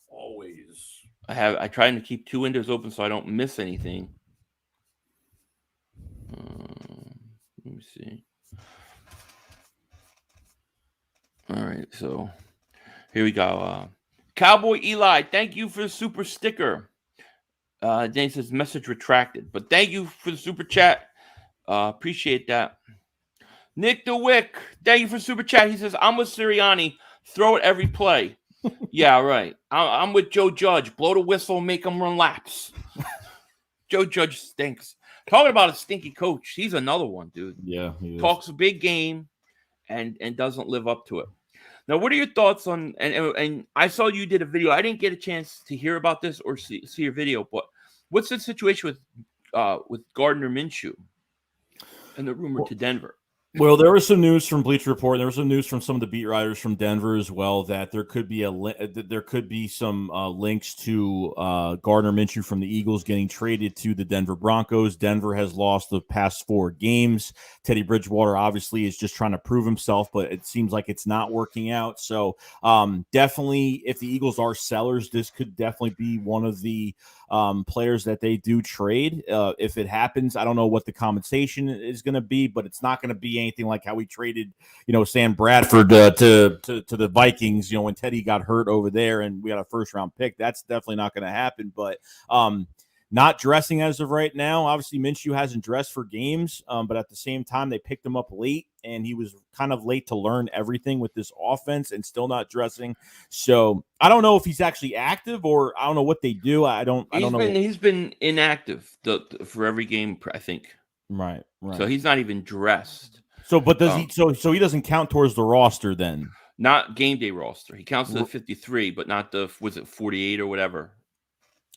Always. I try to keep 2 windows open so I don't miss anything. Let me see. All right, so here we go. Cowboy Eli, thank you for the super sticker. Danny says message retracted, but thank you for the super chat. Appreciate that. Nick DeWick, thank you for super chat. He says, I'm with Sirianni. Throw it every play. Yeah, right. I'm with Joe Judge. Blow the whistle and make him run laps. Joe Judge stinks. Talking about a stinky coach, he's another one, dude. Yeah, he is. Talks a big game and doesn't live up to it. Now, what are your thoughts on? And I saw you did a video. I didn't get a chance to hear about this or see your video, but what's the situation with Gardner Minshew and the rumor to Denver? Well, there was some news from Bleacher Report. There was some news from some of the beat writers from Denver as well that there could be some links to Gardner Minshew from the Eagles getting traded to the Denver Broncos. Denver has lost the past 4 games. Teddy Bridgewater obviously is just trying to prove himself, but it seems like it's not working out. So definitely, if the Eagles are sellers, this could definitely be one of the players that they do trade. If it happens, I don't know what the compensation is going to be, but it's not going to be anything like how we traded, Sam Bradford to the Vikings, when Teddy got hurt over there and we got a first-round pick. That's definitely not going to happen, but not dressing as of right now. Obviously, Minshew hasn't dressed for games, but at the same time, they picked him up late, and he was kind of late to learn everything with this offense and still not dressing. So I don't know if he's actually active or I don't know what they do. I don't know. He's been inactive for every game, I think. Right. So he's not even dressed. So, but does he? So he doesn't count towards the roster then? Not game day roster. He counts to the 53, but not the 48 or whatever.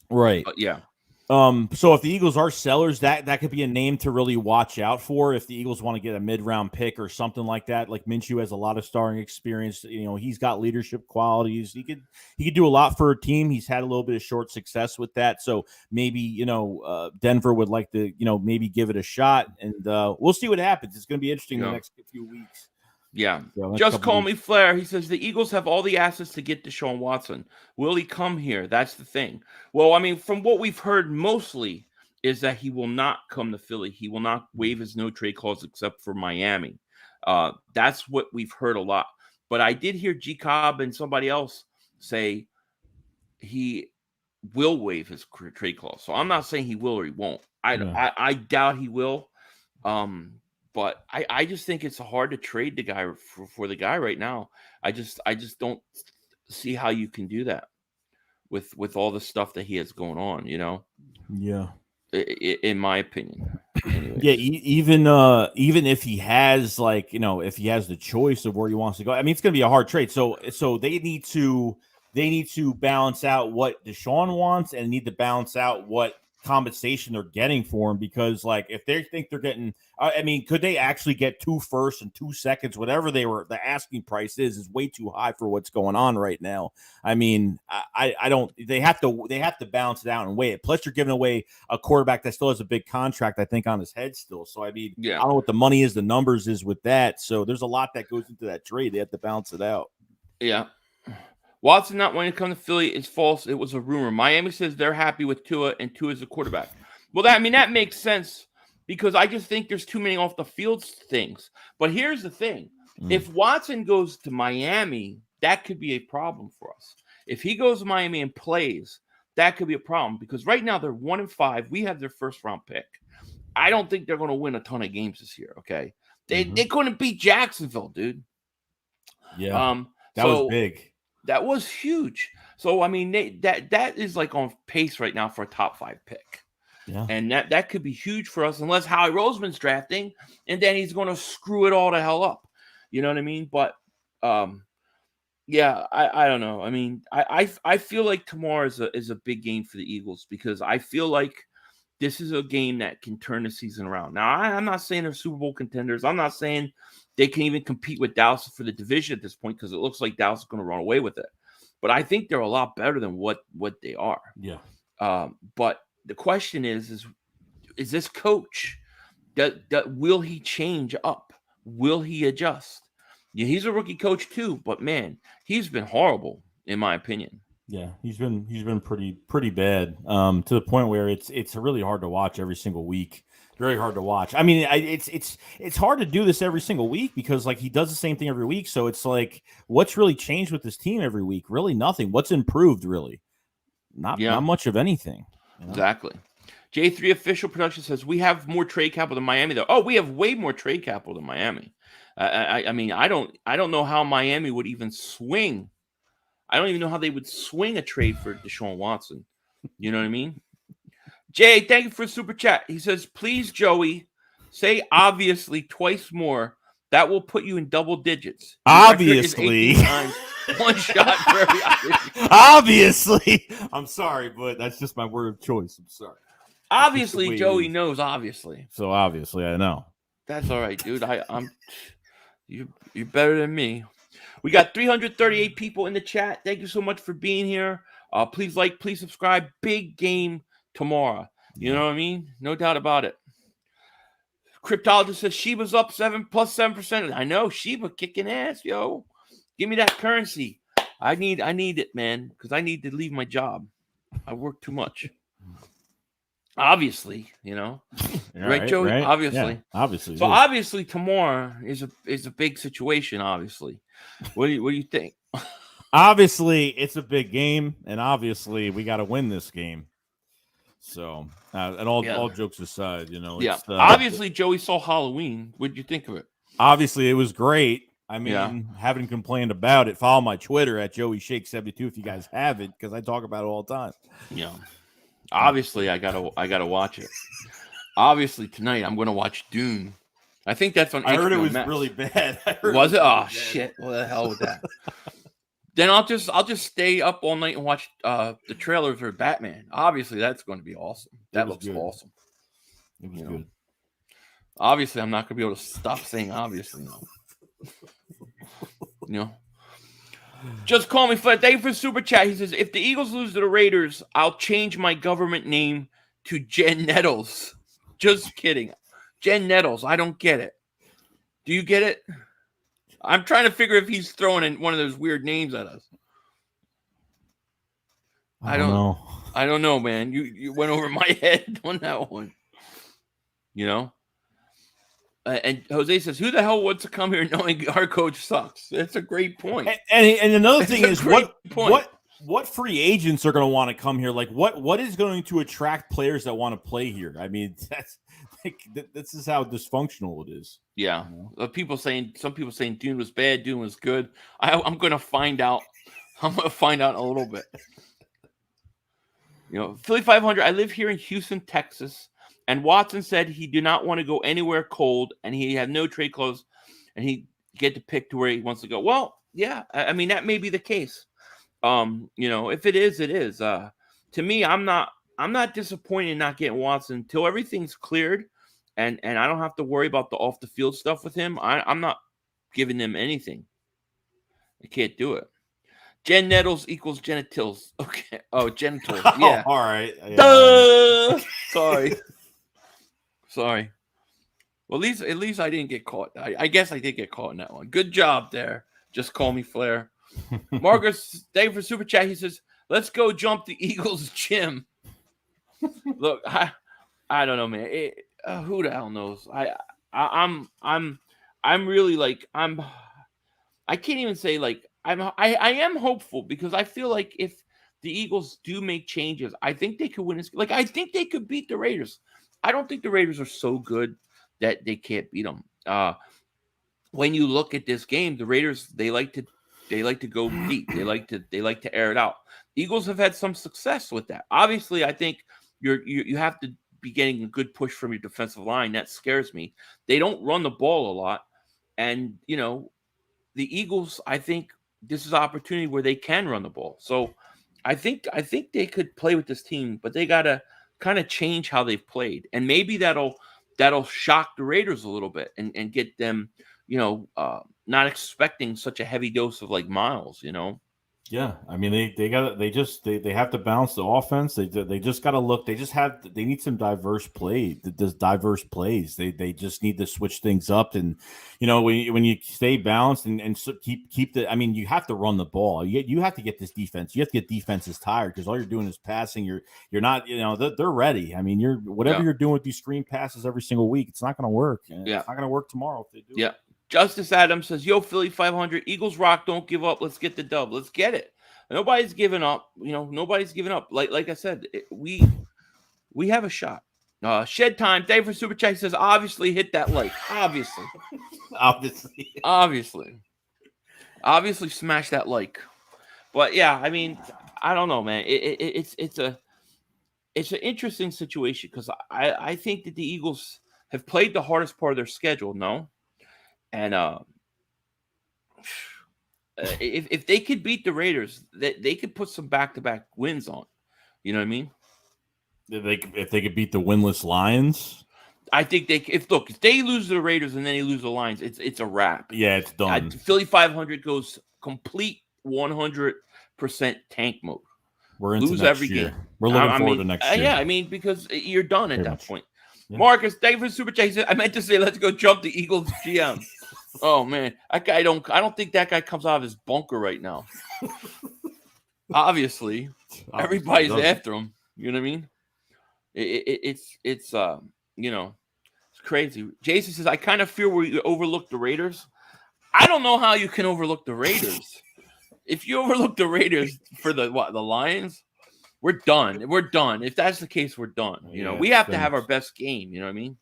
Right. Yeah. So if the Eagles are sellers, that could be a name to really watch out for. If the Eagles want to get a mid-round pick or something like that, like Minshew has a lot of starring experience. He's got leadership qualities. He could do a lot for a team. He's had a little bit of short success with that. So maybe, Denver would like to, maybe give it a shot, and we'll see what happens. It's going to be interesting the next few weeks. Yeah. Just call me Flair. He says the Eagles have all the assets to get Deshaun Watson. Will he come here? That's the thing. Well, I mean, from what we've heard mostly is that he will not come to Philly. He will not waive his no trade clause except for Miami. That's what we've heard a lot. But I did hear G Cobb and somebody else say he will waive his trade clause. So I'm not saying he will or he won't. I doubt he will. But I just think it's hard to trade the guy for the guy right now. I just don't see how you can do that with all the stuff that he has going on, Yeah. In my opinion. Anyways. Yeah, even if he has if he has the choice of where he wants to go, I mean, it's going to be a hard trade. So they need to balance out what Deshaun wants and need to balance out what compensation they're getting for him, because if they think they're getting, could they actually get 2 firsts and 2 seconds, whatever the asking price is way too high for what's going on right now. I mean, I don't, they have to balance it out and weigh it. Plus you're giving away a quarterback that still has a big contract, I think, on his head still. So I mean, I don't know what the money is, the numbers is with that. So there's a lot that goes into that trade. They have to balance it out. Yeah. Watson not wanting to come to Philly is false. It was a rumor. Miami says they're happy with Tua, and Tua is a quarterback. Well, that makes sense, because I just think there's too many off the field things. But here's the thing. If Watson goes to Miami, that could be a problem for us. If he goes to Miami and plays, that could be a problem, because right now they're 1-5. We have their first-round pick. I don't think they're going to win a ton of games this year, okay? They couldn't beat Jacksonville, dude. Yeah, that was big. That was huge. So, I mean, that is on pace right now for a top 5 pick. Yeah. And that could be huge for us, unless Howie Roseman's drafting, and then he's going to screw it all the hell up. You know what I mean? But, yeah, I don't know. I mean, I feel like tomorrow is a big game for the Eagles, because I feel like this is a game that can turn the season around. Now, I'm not saying they're Super Bowl contenders. I'm not saying they can even compete with Dallas for the division at this point, because it looks like Dallas is going to run away with it. But I think they're a lot better than what they are. Yeah. But the question is this coach, will he change up? Will he adjust? Yeah, he's a rookie coach too, but man, he's been horrible in my opinion. Yeah, he's been pretty bad. To the point where it's really hard to watch every single week. Very hard to watch. I mean, it's hard to do this every single week because like he does the same thing every week. So it's like, what's really changed with this team every week? Really nothing. What's improved? Really, not much of anything. You know? Exactly. J3 Official Production says we have more trade capital than Miami, though. Oh, we have way more trade capital than Miami. I mean, I don't know how Miami would even swing. I don't even know how they would swing a trade for Deshaun Watson. You know what I mean? Jay, thank you for the super chat. He says, please, Joey, say obviously twice more. That will put you in double digits. Your obviously. Times, one shot for every obviously. I'm sorry, but that's just my word of choice. I'm sorry. Obviously, Joey knows, obviously. So obviously, I know. That's all right, dude. You're better than me. We got 338 people in the chat. Thank you so much for being here. Please like, please subscribe. Big game tomorrow. You know what I mean? No doubt about it. Cryptologist says Shiba's up 7%. I know Shiba kicking ass, yo. Give me that currency. I need it, man, because I need to leave my job. I work too much. Obviously, you know, right, Joey? Right? Obviously, yeah, obviously. So obviously, tomorrow is a big situation. Obviously, what do you think? Obviously, it's a big game, and obviously, we got to win this game. So, and all jokes aside, you know, obviously, Joey saw Halloween. What did you think of it? Obviously, it was great. I mean, haven't complained about it. Follow my Twitter at JoeyShakes72 if you guys have it, because I talk about it all the time. Yeah. Obviously, I gotta watch it. Obviously, tonight I'm gonna watch Dune. I think that's on. I heard HBO it was Max. really bad. Was it? Oh shit! What the hell with that? Then I'll just stay up all night and watch the trailer for Batman. Obviously, that's going to be awesome. That looks awesome. It was good. Obviously, I'm not going to be able to stop saying obviously now. You know. Just call me Fred. Thank you for super chat. He says, if the Eagles lose to the Raiders, I'll change my government name to Jen Nettles. Just kidding. Jen Nettles. I don't get it. Do you get it? I'm trying to figure if he's throwing in one of those weird names at us. I don't know. I don't know, man. You went over my head on that one. You know? And Jose says, who the hell wants to come here knowing our coach sucks? That's a great point. And another thing is, what free agents are going to want to come here? Like, what is going to attract players that want to play here? I mean, this is how dysfunctional it is. Yeah. Some people saying Dune was bad, Dune was good. I'm going to find out. I'm going to find out in a little bit. You know, Philly 500, I live here in Houston, Texas. And Watson said he did not want to go anywhere cold, and he had no trade clothes, and he get to pick to where he wants to go. Well, yeah, I mean that may be the case. You know, if it is, it is. To me, I'm not disappointed in not getting Watson until everything's cleared, and I don't have to worry about the off the field stuff with him. I'm not giving him anything. I can't do it. Jen Nettles equals genitals. Okay. Oh, genitals. Yeah. All right. Yeah. Duh! Sorry. Well, at least I didn't get caught. I guess I did get caught in that one. Good job there. Just call me Flair. Marcus, thank you for super chat. He says, "Let's go jump the Eagles gym." Look, I don't know, man. Who the hell knows? I'm really like I can't even say like I am hopeful because I feel like if the Eagles do make changes, I think they could win this. Like I think they could beat the Raiders. I don't think the Raiders are so good that they can't beat them. When you look at this game, the Raiders they like to go deep. They like to air it out. Eagles have had some success with that. Obviously, I think you have to be getting a good push from your defensive line. That scares me. They don't run the ball a lot, and you know the Eagles. I think this is an opportunity where they can run the ball. So I think they could play with this team, but they gotta kind of change how they've played, and maybe that'll shock the Raiders a little bit and get them, you know, not expecting such a heavy dose of like Miles, you know. Yeah, I mean they have to balance the offense. They just got to look. They need some diverse play. Diverse plays. They just need to switch things up. And when you stay balanced and so keep the. I mean, you have to run the ball. You have to get this defense. You have to get defenses tired because all you're doing is passing. You're not. They're ready. I mean, you're doing with these screen passes every single week. It's not going to work. Yeah, it's not going to work tomorrow if they do. Yeah. Justice Adams says, "Yo, Philly 500, Eagles rock, don't give up. Let's get the dub. Let's get it. Nobody's giving up. Nobody's giving up. Like I said, we have a shot. Shed time. Dave for Super Chat says, obviously hit that like. Obviously, obviously smash that like. But yeah, I mean, I don't know, man. It's an interesting situation because I think that the Eagles have played the hardest part of their schedule. No. And if they could beat the Raiders, they could put some back-to-back wins on. You know what I mean? If they could beat the winless Lions, I think they. If they lose to the Raiders and then they lose the Lions, it's a wrap. Yeah, it's done. Philly 500 goes complete 100% tank mode. We're into next every year. Game. We're looking forward to next year. Yeah, I mean because you're done at that point. Yeah. Marcus, thank you for Super Chat. I meant to say, let's go jump the Eagles GM. Oh man, that guy I don't think that guy comes out of his bunker right now. Obviously, everybody's after him. You know what I mean? It's crazy. Jason says, I kind of fear we overlooked the Raiders. I don't know how you can overlook the Raiders. If you overlook the Raiders for the Lions, we're done. We're done. If that's the case, we're done. We have to have our best game. You know what I mean?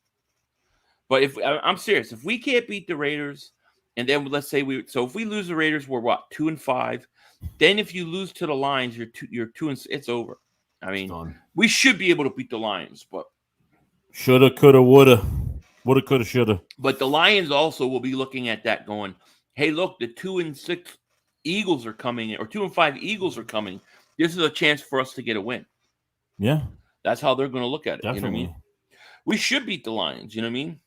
But I'm serious, if we can't beat the Raiders, and then let's say if we lose the Raiders, we're 2-5. Then if you lose to the Lions, you're 2 and it's over. I mean, we should be able to beat the Lions, but shoulda, coulda, woulda, coulda, shoulda. But the Lions also will be looking at that, going, "Hey, look, the 2-6 Eagles are coming in, or 2-5 Eagles are coming. This is a chance for us to get a win." Yeah, that's how they're going to look at it. Definitely. You know what I mean? We should beat the Lions. You know what I mean?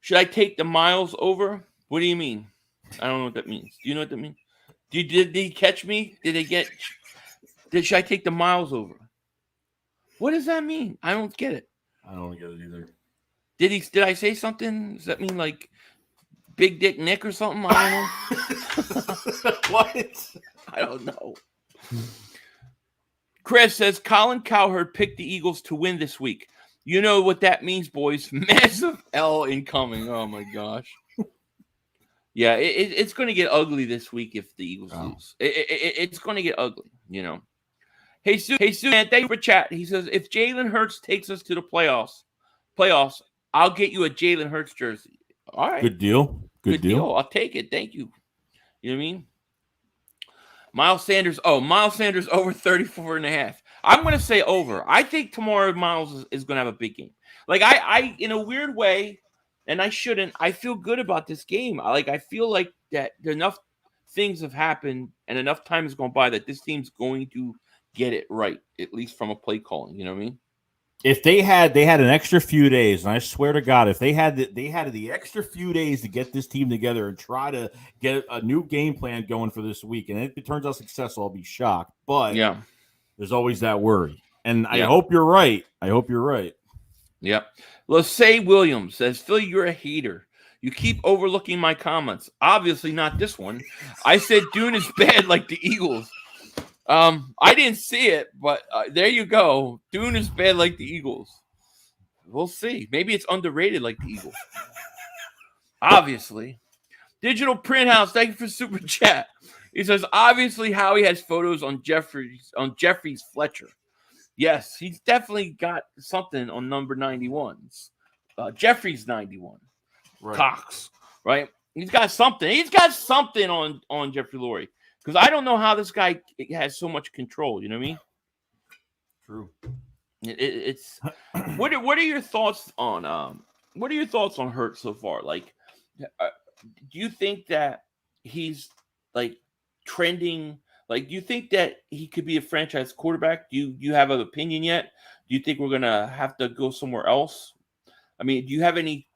Should I take the miles over? What do you mean? I don't know what that means. Do you know what that means? Did he catch me? Should I take the miles over? What does that mean? I don't get it. I don't get it either. Did I say something? Does that mean like Big Dick Nick or something? I don't know. What? I don't know. Chris says Colin Cowherd picked the Eagles to win this week. You know what that means, boys. Massive L incoming. Oh, my gosh. Yeah, it's going to get ugly this week if the Eagles lose. It's going to get ugly, Hey, Sue, man, thank you for chat. He says, if Jalen Hurts takes us to the playoffs, I'll get you a Jalen Hurts jersey. All right. Good deal. Good deal. I'll take it. Thank you. You know what I mean? Miles Sanders over 34.5. I'm going to say over. I think tomorrow Miles is going to have a big game. Like I in a weird way, and I shouldn't, I feel good about this game. I feel like that enough things have happened and enough time has gone by that this team's going to get it right, at least from a play calling. You know what I mean? If they had an extra few days, and I swear to God, if they had the extra few days to get this team together and try to get a new game plan going for this week, and if it turns out successful, I'll be shocked. But yeah, there's always that worry, and I hope you're right. Yep. Lassay Williams says, Phil, you're a hater. You keep overlooking my comments. Obviously not this one. I said Dune is bad like the Eagles. I didn't see it, but there you go. Dune is bad like the Eagles. We'll see. Maybe it's underrated like the Eagles. Obviously. Digital Print House, thank you for super chat. He says, obviously Howie has photos on Jeffrey's Fletcher. Yes, he's definitely got something on number 91s. Jeffrey's 91. Right. Cox, right? He's got something. He's got something on Jeffrey Lurie. Because I don't know how this guy has so much control. You know what I mean? True. It's what are your thoughts on Hurts so far? Like, do you think that he's like trending? Like, do you think that he could be a franchise quarterback? Do you have an opinion yet? Do you think we're gonna have to go somewhere else? I mean, do you have any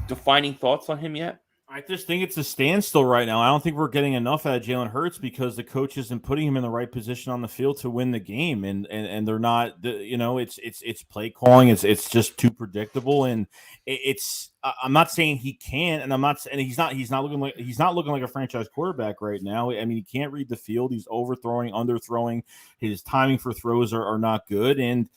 defining thoughts on him yet? I just think it's a standstill right now. I don't think we're getting enough out of Jalen Hurts because the coach isn't putting him in the right position on the field to win the game, and they're not. It's play calling. It's just too predictable, and it's. I'm not saying he can't, and he's not looking like a franchise quarterback right now. I mean, he can't read the field. He's overthrowing, underthrowing. His timing for throws are not good, and.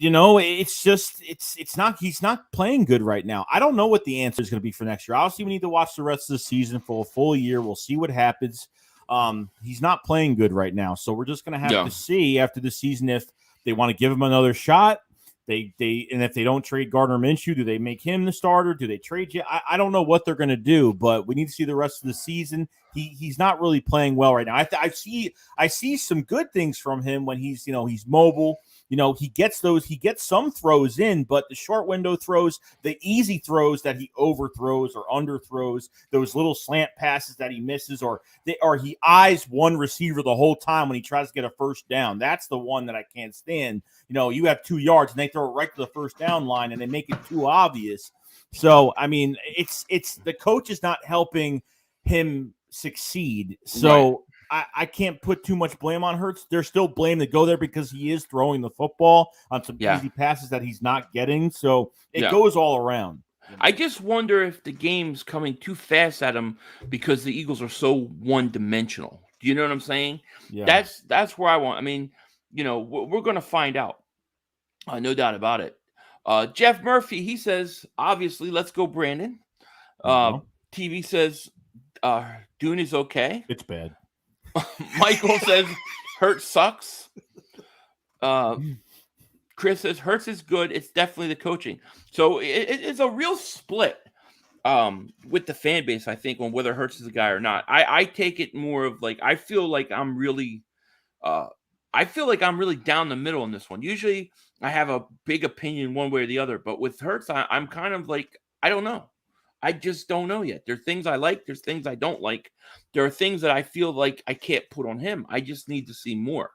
It's just he's not playing good right now. I don't know what the answer is going to be for next year. Obviously, we need to watch the rest of the season for a full year. We'll see what happens. He's not playing good right now, so we're just going to have to see after the season if they want to give him another shot. And if they don't trade Gardner Minshew, do they make him the starter? Do they trade you? I don't know what they're going to do, but we need to see the rest of the season. He's not really playing well right now. I see some good things from him when he's mobile. He gets some throws in, but the short window throws, the easy throws that he overthrows or underthrows, those little slant passes that he misses, or he eyes one receiver the whole time when he tries to get a first down. That's the one that I can't stand. You have 2 yards and they throw it right to the first down line and they make it too obvious. So, I mean, it's the coach is not helping him succeed. So. Right. I can't put too much blame on Hurts. There's still blame to go there because he is throwing the football on some easy passes that he's not getting. So it goes all around. I just wonder if the game's coming too fast at him because the Eagles are so one-dimensional. Do you know what I'm saying? Yeah. That's where I want. I mean, we're going to find out. No doubt about it. Jeff Murphy, he says, obviously, let's go, Brandon. TV says, Dune is okay. It's bad. Michael says Hurts sucks. Chris says Hurts is good. It's definitely the coaching. So it's a real split with the fan base, I think, on whether Hurts is a guy or not. I take it more of like I feel like I'm really down the middle in this one. Usually I have a big opinion one way or the other, but with Hurts, I'm kind of like I don't know. I just don't know yet. There are things I like. There's things I don't like. There are things that I feel like I can't put on him. I just need to see more.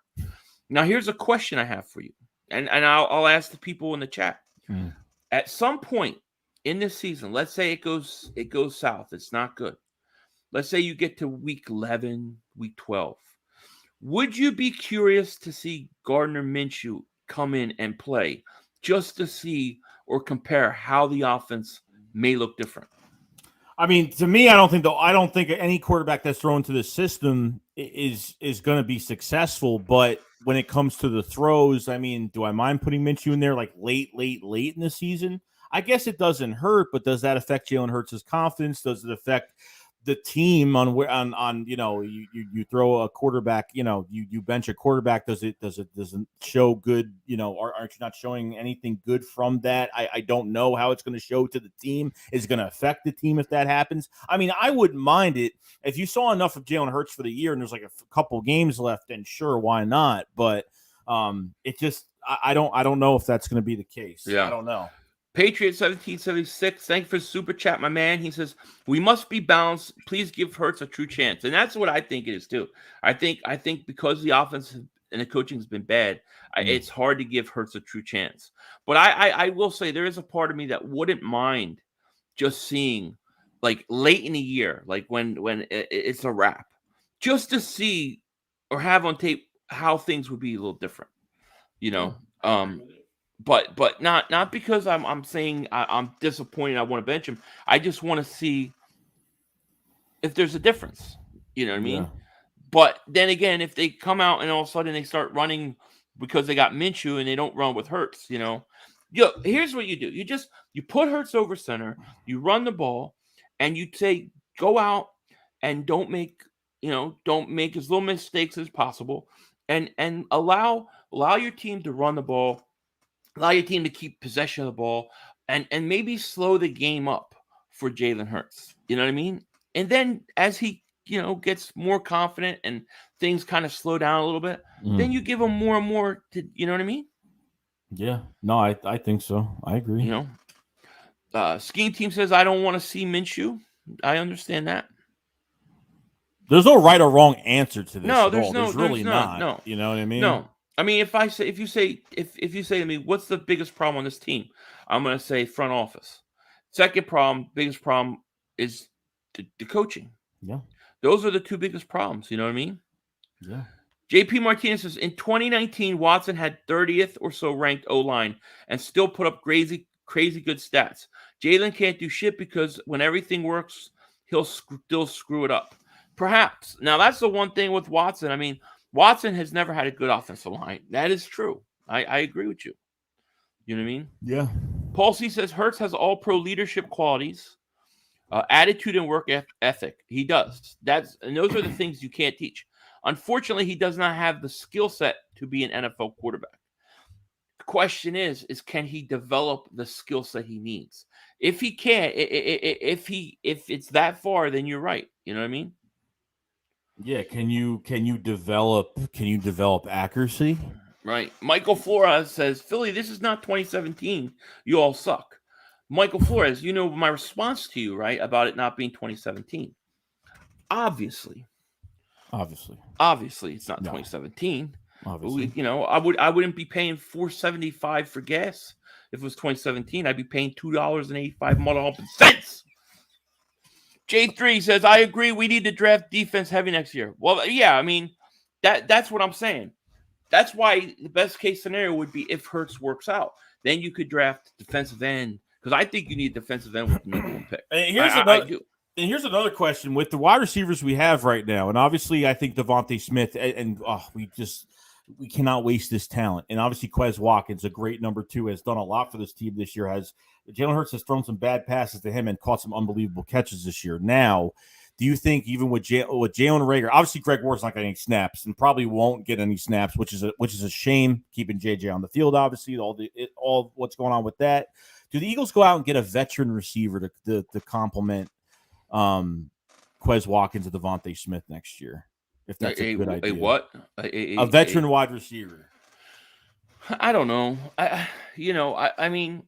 Now, here's a question I have for you, and I'll ask the people in the chat. At some point in this season, let's say it goes south. It's not good. Let's say you get to week 11, week 12. Would you be curious to see Gardner Minshew come in and play just to see or compare how the offense may look different? I mean, to me, I don't think any quarterback that's thrown to the system is going to be successful. But when it comes to the throws, I mean, do I mind putting Minshew in there like late in the season? I guess it doesn't hurt, but does that affect Jalen Hurts' confidence? Does it affect the team on you throw a quarterback, you bench a quarterback? Does it show good, aren't you not showing anything good from that? I don't know how it's going to show to the team. Is it going to affect the team if that happens? I mean, I wouldn't mind it if you saw enough of Jalen Hurts for the year and there's like a couple games left, then sure, why not? But it just I don't know if that's going to be the case. I don't know. Patriot 1776, thank you for the super chat, my man. He says, we must be balanced. Please give Hurts a true chance. And that's what I think it is too. I think because the offense and the coaching has been bad, it's hard to give Hurts a true chance. But I will say there is a part of me that wouldn't mind just seeing like late in the year, like when it's a wrap, just to see or have on tape how things would be a little different, But not because I'm saying I'm disappointed I want to bench him. I just want to see if there's a difference. You know what I mean? Yeah. But then again, if they come out and all of a sudden they start running because they got Minshew and they don't run with Hurts, here's what you do. You put Hurts over center, you run the ball, and you say go out and don't make as little mistakes as possible, and allow your team to run the ball. Allow your team to keep possession of the ball and maybe slow the game up for Jalen Hurts. You know what I mean? And then as he, gets more confident and things kind of slow down a little bit, then you give him more and more to, you know what I mean? Yeah. No, I think so. I agree. Scheme Team says, I don't want to see Minshew. I understand that. There's no right or wrong answer to this. No, there's really not. No. You know what I mean? No. I mean, if you say to me, what's the biggest problem on this team? I'm going to say front office. Biggest problem is the coaching. Yeah. Those are the two biggest problems. You know what I mean? Yeah. JP Martinez says, in 2019, Watson had 30th or so ranked O-line and still put up crazy good stats. Jalen can't do shit because when everything works, he'll still screw it up. Perhaps. Now, that's the one thing with Watson. I mean, Watson has never had a good offensive line. That is true. I agree with you. You know what I mean? Yeah. Paul C says, Hurts has all-pro leadership qualities, attitude and work ethic. He does. And those are the things you can't teach. Unfortunately, he does not have the skill set to be an NFL quarterback. The question is can he develop the skill set he needs? If he can't, if it's that far, then you're right. You know what I mean? Yeah. Can you develop accuracy? Right. Michael Flores says, Philly, this is not 2017. You all suck. Michael Flores, you know my response to you, right, about it not being 2017. Obviously, it's not 2017. Obviously, I wouldn't be paying $4.75 for gas if it was 2017. I'd be paying $2.85 mother-humping cents. J3 says, I agree. We need to draft defense heavy next year. Well, yeah, I mean, that's what I'm saying. That's why the best case scenario would be if Hurts works out. Then you could draft defensive end because I think you need defensive end with the number one pick. And here's another question with the wide receivers we have right now, and obviously I think Devontae Smith we cannot waste this talent. And obviously Quez Watkins, a great number 2, has done a lot for this team this year. Jalen Hurts has thrown some bad passes to him and caught some unbelievable catches this year. Now, do you think even with Jalen Reagor, obviously Greg Ward's not getting any snaps and probably won't get any snaps, which is a shame. Keeping JJ on the field, obviously all what's going on with that. Do the Eagles go out and get a veteran receiver to complement Quez Watkins and Devontae Smith next year? If that's a good idea. A veteran wide receiver. I don't know. I mean.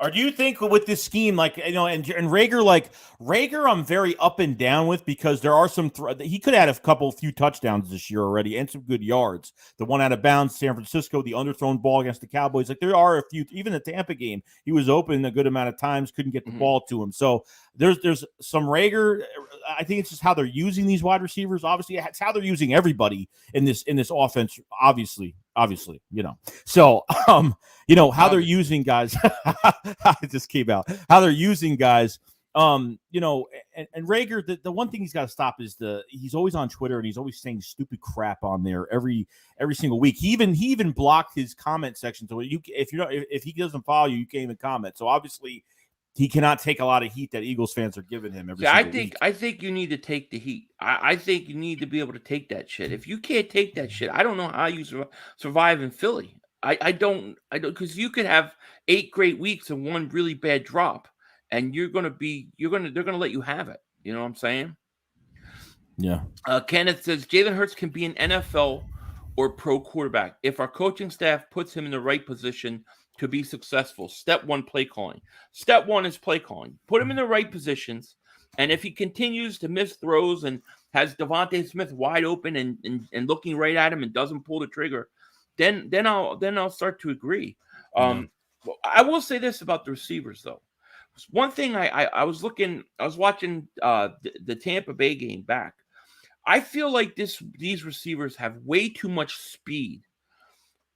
Or do you think with this scheme, and Reagor, I'm very up and down with because there are some he could have had few touchdowns this year already and some good yards. The one out of bounds, San Francisco, the underthrown ball against the Cowboys. Like there are a few, even the Tampa game, he was open a good amount of times, couldn't get the ball to him. So there's some Reagor. I think it's just how they're using these wide receivers. Obviously, it's how they're using everybody in this offense. Obviously, So, how they're using guys. It just came out. How they're using guys. And Reagor, the one thing he's got to stop is he's always on Twitter and he's always saying stupid crap on there every single week. He even blocked his comment section. So if he doesn't follow you, you can't even comment. So obviously he cannot take a lot of heat that Eagles fans are giving him every single week. I think you need to take the heat. I think you need to be able to take that shit. If you can't take that shit, I don't know how you survive in Philly. I don't because you could have 8 great weeks and 1 really bad drop, and they're gonna let you have it. You know what I'm saying? Yeah. Kenneth says Jalen Hurts can be an NFL or pro quarterback if our coaching staff puts him in the right position to be successful. Step 1, play calling. Step 1 is play calling. Put him in the right positions, and if he continues to miss throws and has Devontae Smith wide open and looking right at him and doesn't pull the trigger, then I'll start to agree. I will say this about the receivers though. One thing I was watching the Tampa Bay game back. I feel like these receivers have way too much speed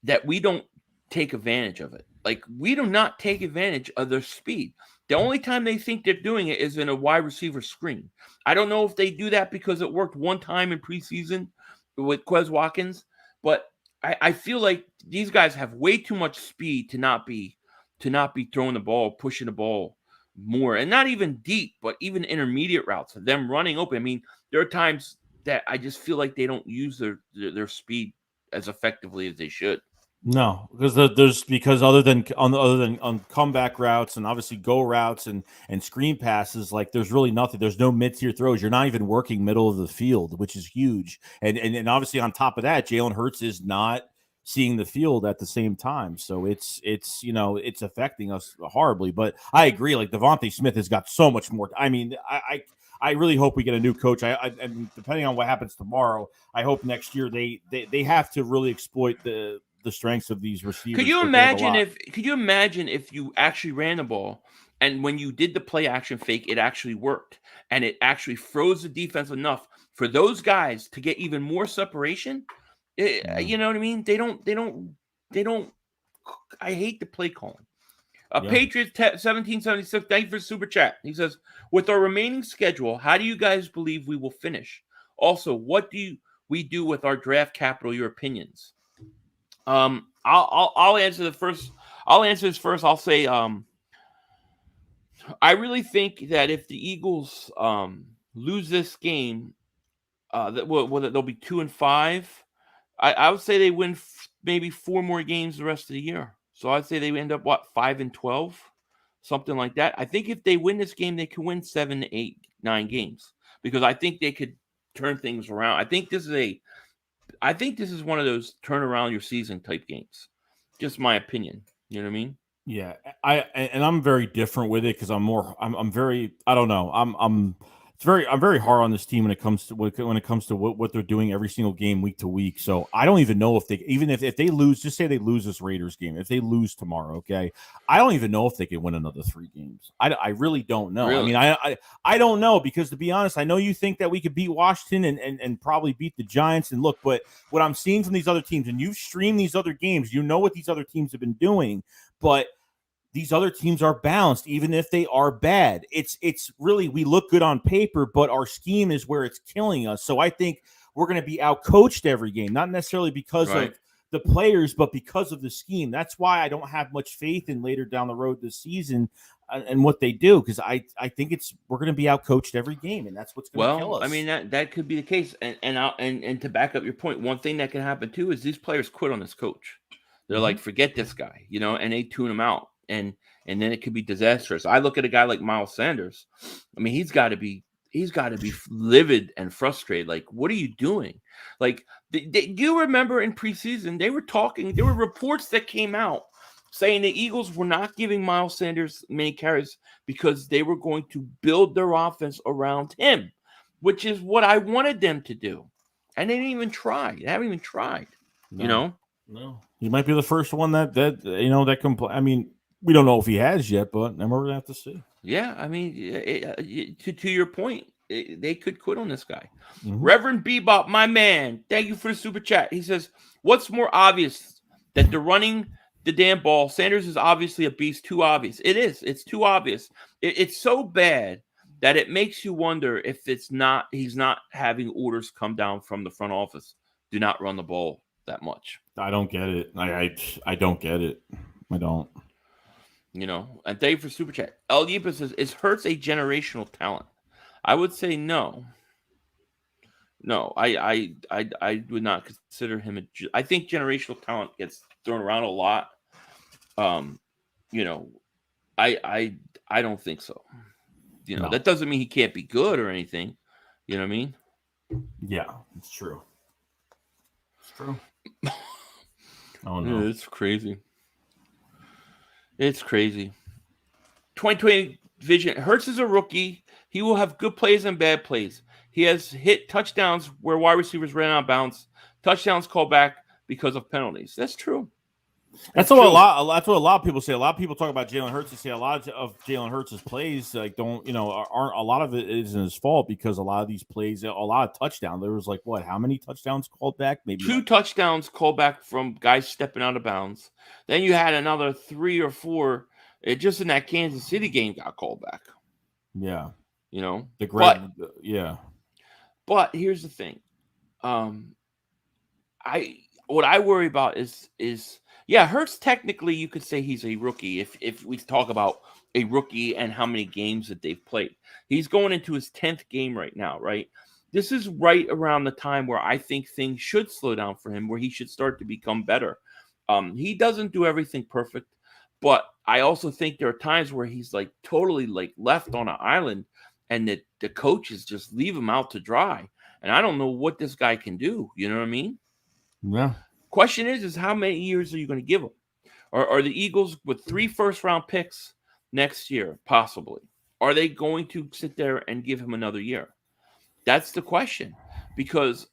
that we don't take advantage of it. Like we do not take advantage of their speed. The only time they think they're doing it is in a wide receiver screen. I don't know if they do that because it worked one time in preseason with Quez Watkins, but I feel like these guys have way too much speed to not be throwing the ball, pushing the ball more, and not even deep, but even intermediate routes, them running open. I mean, there are times that I just feel like they don't use their speed as effectively as they should. No, because other than on comeback routes and obviously go routes and screen passes, like there's really nothing. There's no mid-tier throws. You're not even working middle of the field, which is huge. And obviously on top of that, Jalen Hurts is not seeing the field at the same time. So it's affecting us horribly. But I agree. Like Devontae Smith has got so much more. I mean, I really hope we get a new coach. And depending on what happens tomorrow, I hope next year they have to really exploit the strengths of these receivers. Could you imagine if you actually ran the ball And when you did the play action fake, it actually worked. And it actually froze the defense enough for those guys to get even more separation. You know what I mean? They don't. I hate the play calling. Patriots 1776, thank you for super chat. He says, with our remaining schedule, how do you guys believe we will finish? Also, what do we do with our draft capital? Your opinions. I'll answer the first. I'll answer this first. I'll say, I really think that if the Eagles lose this game, they'll be 2-5. I would say they win maybe 4 more games the rest of the year. So I'd say they end up 5-12, something like that. I think if they win this game, they can win 7, 8, 9 games because I think they could turn things around. I think this is one of those turn around your season type games. Just my opinion. You know what I mean? Yeah, I'm very different with it because I'm very, I don't know, I'm very hard on this team when it comes to what they're doing every single game week to week. So I don't even know if if they lose, just say they lose this Raiders game, if they lose tomorrow, okay, I don't even know if they can win another 3 games. I really don't know. Really? I mean, I don't know because to be honest, I know you think that we could beat Washington and probably beat the Giants. And look, but what I'm seeing from these other teams, and you've streamed these other games, you know what these other teams have been doing, but these other teams are balanced, even if they are bad. It's really, we look good on paper, but our scheme is where it's killing us. So I think we're going to be outcoached every game, not necessarily because of the players, but because of the scheme. That's why I don't have much faith in later down the road this season and what they do, because I think we're going to be outcoached every game, and that's what's going to kill us. I mean, that could be the case. And to back up your point, one thing that can happen too is these players quit on this coach. They're like, forget this guy, and they tune him out. And then it could be disastrous. I look at a guy like Miles Sanders. I mean, he's got to be livid and frustrated. Like, what are you doing? Like, do you remember in preseason they were talking? There were reports that came out saying the Eagles were not giving Miles Sanders many carries because they were going to build their offense around him, which is what I wanted them to do. And they didn't even try. They haven't even tried. No. He might be the first one that complain. I mean, we don't know if he has yet, but we're going to have to see. Yeah, I mean, to your point, they could quit on this guy. Mm-hmm. Reverend Bebop, my man, thank you for the super chat. He says, what's more obvious, that they're running the damn ball? Sanders is obviously a beast. Too obvious. It is. It's too obvious. It's so bad that it makes you wonder if he's not having orders come down from the front office. Do not run the ball that much. I don't get it. I don't get it. I don't. And thank you for super chat. El Yipa says, is Hurts a generational talent? I would say no. No, I would not consider him I think generational talent gets thrown around a lot. I don't think so. No. That doesn't mean he can't be good or anything. You know what I mean? Yeah, it's true. It's true. Oh no, yeah, it's crazy. It's crazy. 2020 vision. Hurts is a rookie. He will have good plays and bad plays. He has hit touchdowns where wide receivers ran out of bounds. Touchdowns called back because of penalties. That's true. That's what a lot of people say. A lot of people talk about Jalen Hurts. They say a lot of Jalen Hurts' plays aren't a lot of it isn't his fault because a lot of these plays, a lot of touchdowns. There was how many touchdowns called back? Maybe 2 touchdowns called back from guys stepping out of bounds. Then you had another 3 or 4 just in that Kansas City game got called back. Yeah, yeah. But here's the thing. What I worry about is Hurts, technically you could say he's a rookie if we talk about a rookie and how many games that they've played. He's going into his 10th game right now, right? This is right around the time where I think things should slow down for him, where he should start to become better. He doesn't do everything perfect, but I also think there are times where he's totally left on an island and that the coaches just leave him out to dry. And I don't know what this guy can do. You know what I mean? Yeah. Question is how many years are you going to give him? Or are the Eagles with 3 first-round picks next year, possibly? Are they going to sit there and give him another year? That's the question. Because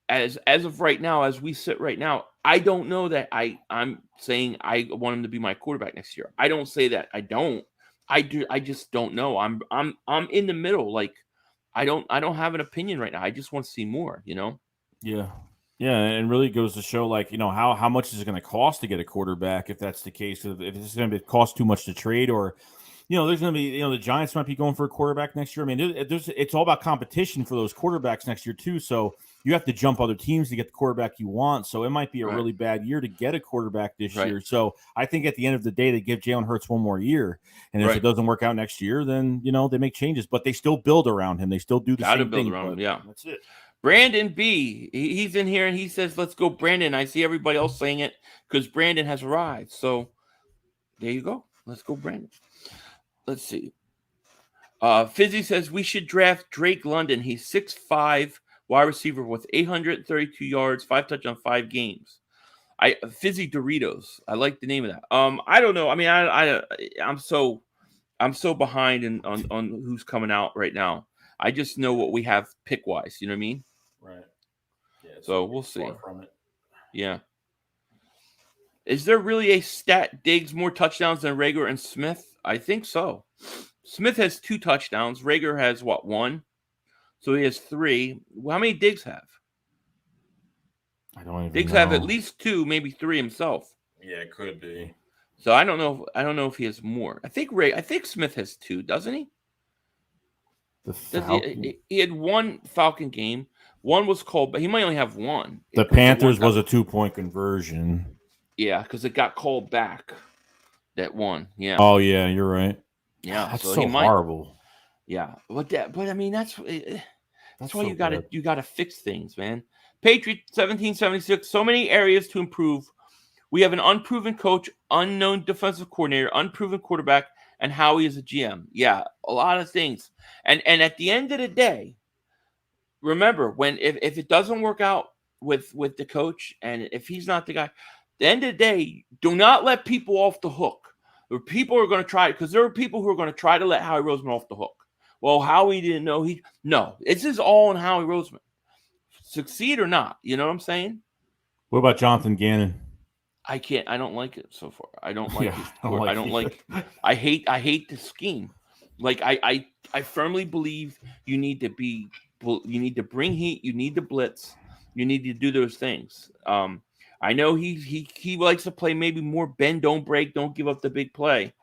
as of right now, as we sit right now, I don't know that I'm saying I want him to be my quarterback next year. I don't say that I don't. I just don't know. I'm in the middle. Like, I don't have an opinion right now. I just want to see more. Yeah. Yeah, and really goes to show, like, how much is it going to cost to get a quarterback if that's the case? If it's going to cost too much to trade, or there's going to be, the Giants might be going for a quarterback next year. I mean, it's all about competition for those quarterbacks next year too. So you have to jump other teams to get the quarterback you want. So it might be a really bad year to get a quarterback this year. So I think at the end of the day, they give Jalen Hurts one more year, and if it doesn't work out next year, then they make changes, but they still build around him. They still do the same thing. Yeah, that's it. Brandon B, he's in here and he says, "Let's go, Brandon." I see everybody else saying it because Brandon has arrived. So there you go. Let's go, Brandon. Let's see. Fizzy says we should draft Drake London. He's 6'5", wide receiver with 832 yards, 5 touchdowns, 5 games. Fizzy Doritos. I like the name of that. I don't know. I mean, I'm so behind on who's coming out right now. I just know what we have pick wise. You know what I mean? Right. Yeah. So we'll see. From it. Yeah. Is there really a stat Diggs more touchdowns than Rager and Smith? I think so. Smith has 2 touchdowns. Rager has 1? So he has 3. How many Diggs have? I don't even Diggs know. have at least 2, maybe 3 himself. Yeah, it could be. So I don't know. I don't know if he has more. I think Smith has 2, doesn't he? He had 1 Falcon game. 1 was called, but he might only have 1. The Panthers was a 2-point conversion. Yeah, because it got called back. That 1. Yeah. Oh yeah, you're right. Yeah, that's so horrible. Yeah, but I mean that's why so you gotta fix things, man. Patriot 1776. So many areas to improve. We have an unproven coach, unknown defensive coordinator, unproven quarterback, and Howie is a GM. Yeah, a lot of things. And at the end of the day, remember if it doesn't work out with the coach, and if he's not the guy, at the end of the day, do not let people off the hook. People are going to try, because there are people who are going to try to let Howie Roseman off the hook. Well, Howie didn't know no. This is all on Howie Roseman. Succeed or not, you know what I'm saying? What about Jonathan Gannon? I don't like it so far. I don't like it. I hate the scheme. Like I firmly believe you need to bring heat, you need to blitz, you need to do those things. I know he likes to play maybe more bend, don't break, don't give up the big play.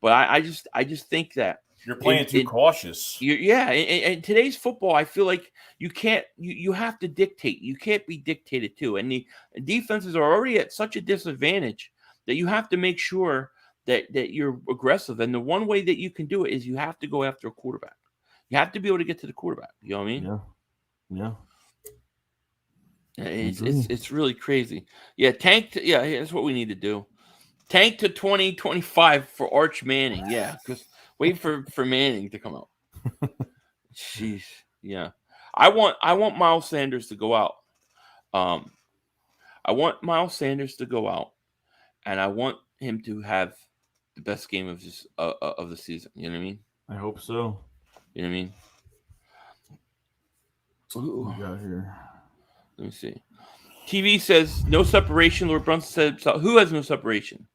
But I just think that you're playing too cautious. In today's football, I feel like you have to dictate. You can't be dictated to. And the defenses are already at such a disadvantage that you have to make sure that you're aggressive. And the one way that you can do it is you have to go after a quarterback. You have to be able to get to the quarterback. You know what I mean? Yeah. It's really crazy. Yeah, that's what we need to do. Tank to 2025 for Arch Manning. Yeah, because wait for Manning to come out. Jeez. Yeah. I want Miles Sanders to go out. I want Miles Sanders to go out, and I want him to have the best game of the season. You know what I mean? I hope so. You know what I mean? Ooh. We got here. Let me see. TV says no separation. Lord Brunson said, who has no separation?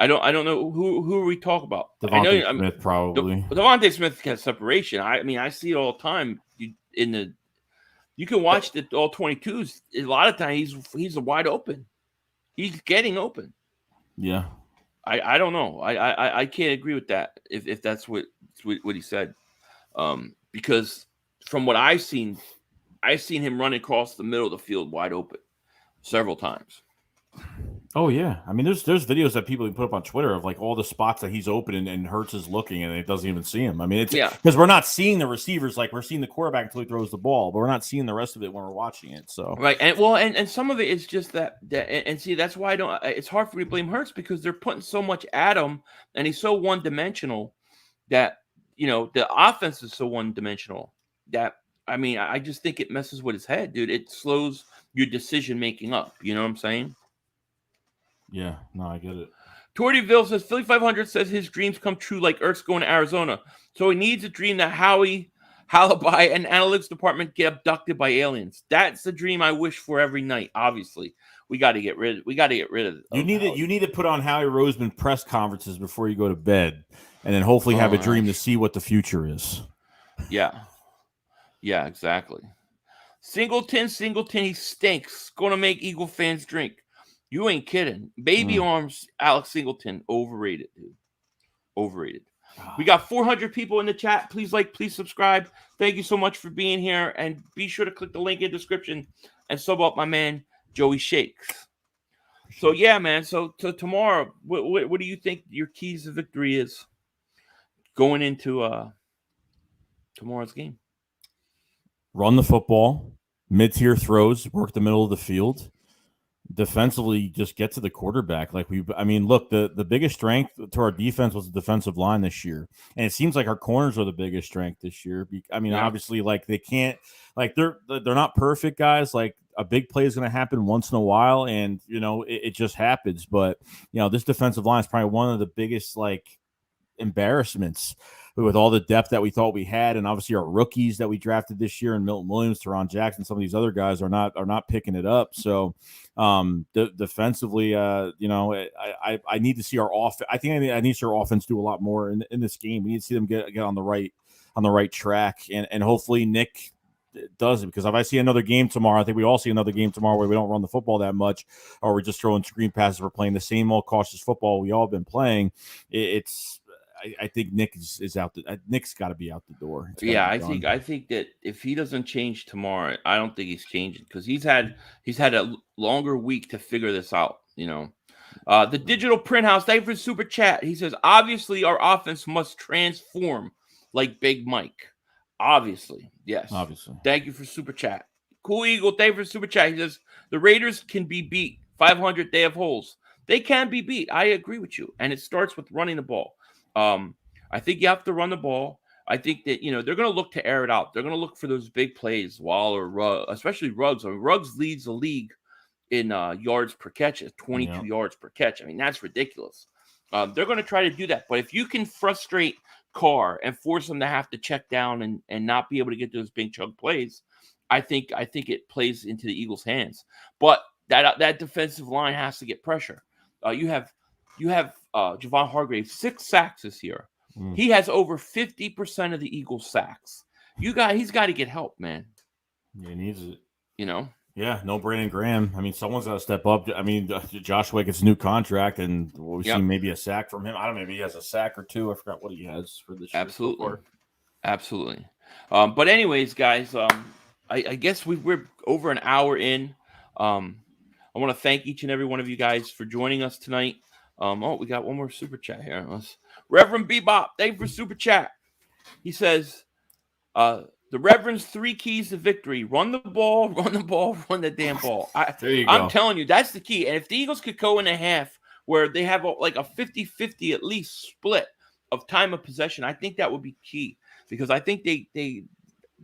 I don't know who are we talking about. Devontae Smith probably. Devontae Smith has separation. I mean, I see it all the time. You can watch the all 22s. A lot of times he's wide open. He's getting open. Yeah. I don't know. I can't agree with that if that's what he said. Because from what I've seen him run across the middle of the field wide open several times. Oh yeah, I mean, there's videos that people put up on Twitter of like all the spots that he's open and Hurts is looking and it doesn't even see him. I mean, it's because we're not seeing the receivers, like we're seeing the quarterback until he throws the ball, but we're not seeing the rest of it when we're watching it. So right, and some of it is just that and see that's why it's hard for me to blame Hurts because they're putting so much at him and he's so one dimensional that the offense is so one dimensional that I mean I just think it messes with his head, dude. It slows your decision making up. You know what I'm saying? Yeah, no, I get it. Tortyville says Philly 500 says his dreams come true like Ertz going to Arizona. So he needs a dream that Howie, Halabai, and analytics department get abducted by aliens. That's the dream I wish for every night, obviously. we got to get rid of. You need to put on Howie Roseman press conferences before you go to bed, and then hopefully have a dream to see what the future is. Yeah, exactly. Singleton, he stinks. Going to make Eagle fans drink. You ain't kidding. Baby arms, Alex Singleton, overrated, dude. Overrated. We got 400 people in the chat. Please please subscribe. Thank you so much for being here. And be sure to click the link in the description and sub up my man, Joey Shakes. So, yeah, man. So, tomorrow, what do you think your keys to victory is going into tomorrow's game? Run the football, mid-tier throws, work the middle of the field. Defensively, just get to the quarterback. Look, the biggest strength to our defense was the defensive line this year, and it seems like our corners are the biggest strength this year. Obviously, they can't, they're not perfect guys. Like, a big play is going to happen once in a while, and it just happens. But this defensive line is probably one of the biggest embarrassments with all the depth that we thought we had, and obviously our rookies that we drafted this year, and Milton Williams, Teron Jackson, some of these other guys are not picking it up. So defensively, I need to see our offense. I think I need to see our offense do a lot more in this game. We need to see them get on the right track, and hopefully Nick does it, because if I see another game tomorrow, I think we all see another game tomorrow where we don't run the football that much, or we're just throwing screen passes. We're playing the same old cautious football we all been playing. I think Nick is out. Nick's got to be out the door. Yeah, I think that if he doesn't change tomorrow, I don't think he's changing, because he's had a longer week to figure this out. The Digital Print House, thank you for super chat. He says, obviously our offense must transform like Big Mike. Obviously, yes. Obviously. Thank you for super chat. Cool Eagle, thank you for super chat. He says the Raiders can be beat. 500, they have holes. They can be beat. I agree with you, and it starts with running the ball. I think you have to run the ball. I think that, they're going to look to air it out. They're going to look for those big plays, Waller, Ruggs, especially Ruggs. Ruggs leads the league in yards per catch at 22 yards per catch. That's ridiculous. They're going to try to do that. But if you can frustrate Carr and force them to have to check down and not be able to get those big chunk plays, I think it plays into the Eagles' hands. But that defensive line has to get pressure. You have Javon Hargrave, 6 sacks this year. He has over 50% of the Eagles' sacks. He's got to get help, man. He needs it. Yeah, no Brandon Graham. Someone's got to step up. Joshua gets a new contract, and we've seen maybe a sack from him. I don't know, maybe he has a sack or two. I forgot what he has for this year. Absolutely. But anyways, guys, I guess we're over an hour in. I want to thank each and every one of you guys for joining us tonight. We got one more super chat here. Reverend Bebop, thank you for super chat. He says, the Reverend's 3 keys to victory: run the ball, run the damn ball. There you go. I'm telling you, that's the key. And if the Eagles could go in a half where they have a 50-50 at least split of time of possession, I think that would be key, because I think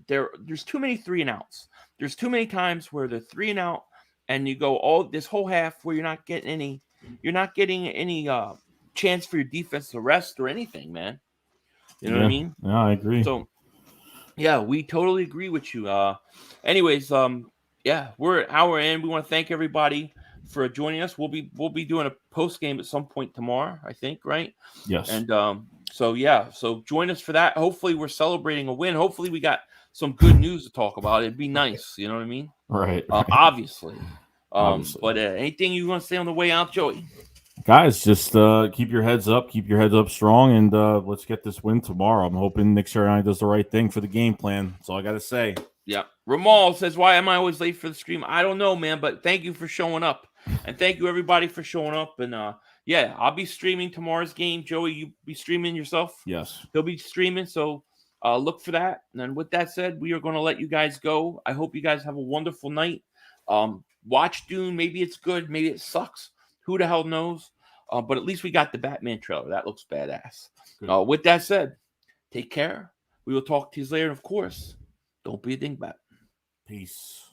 there's too many 3 and outs. There's too many times where they're 3 and out, and you go this whole half where you're not getting any chance for your defense to rest or anything, man. You know what I mean? Yeah, I agree. So, yeah, we totally agree with you. Anyways, we're an hour in. We want to thank everybody for joining us. We'll be doing a post game at some point tomorrow, I think, right? Yes. And so join us for that. Hopefully, we're celebrating a win. Hopefully, we got some good news to talk about. It'd be nice, you know what I mean? Right. Obviously. But anything you want to say on the way out, Joey? Guys, just keep your heads up. Keep your heads up strong, and let's get this win tomorrow. I'm hoping Nick Sirianni does the right thing for the game plan. That's all I got to say. Yeah. Ramal says, why am I always late for the stream? I don't know, man, but thank you for showing up. And thank you, everybody, for showing up. And, I'll be streaming tomorrow's game. Joey, you be streaming yourself? Yes. He'll be streaming, so look for that. And then with that said, we are going to let you guys go. I hope you guys have a wonderful night. Watch Dune. Maybe it's good. Maybe it sucks. Who the hell knows? But at least we got the Batman trailer. That looks badass. With that said, take care. We will talk to you later. And of course, don't be a dingbat. Peace.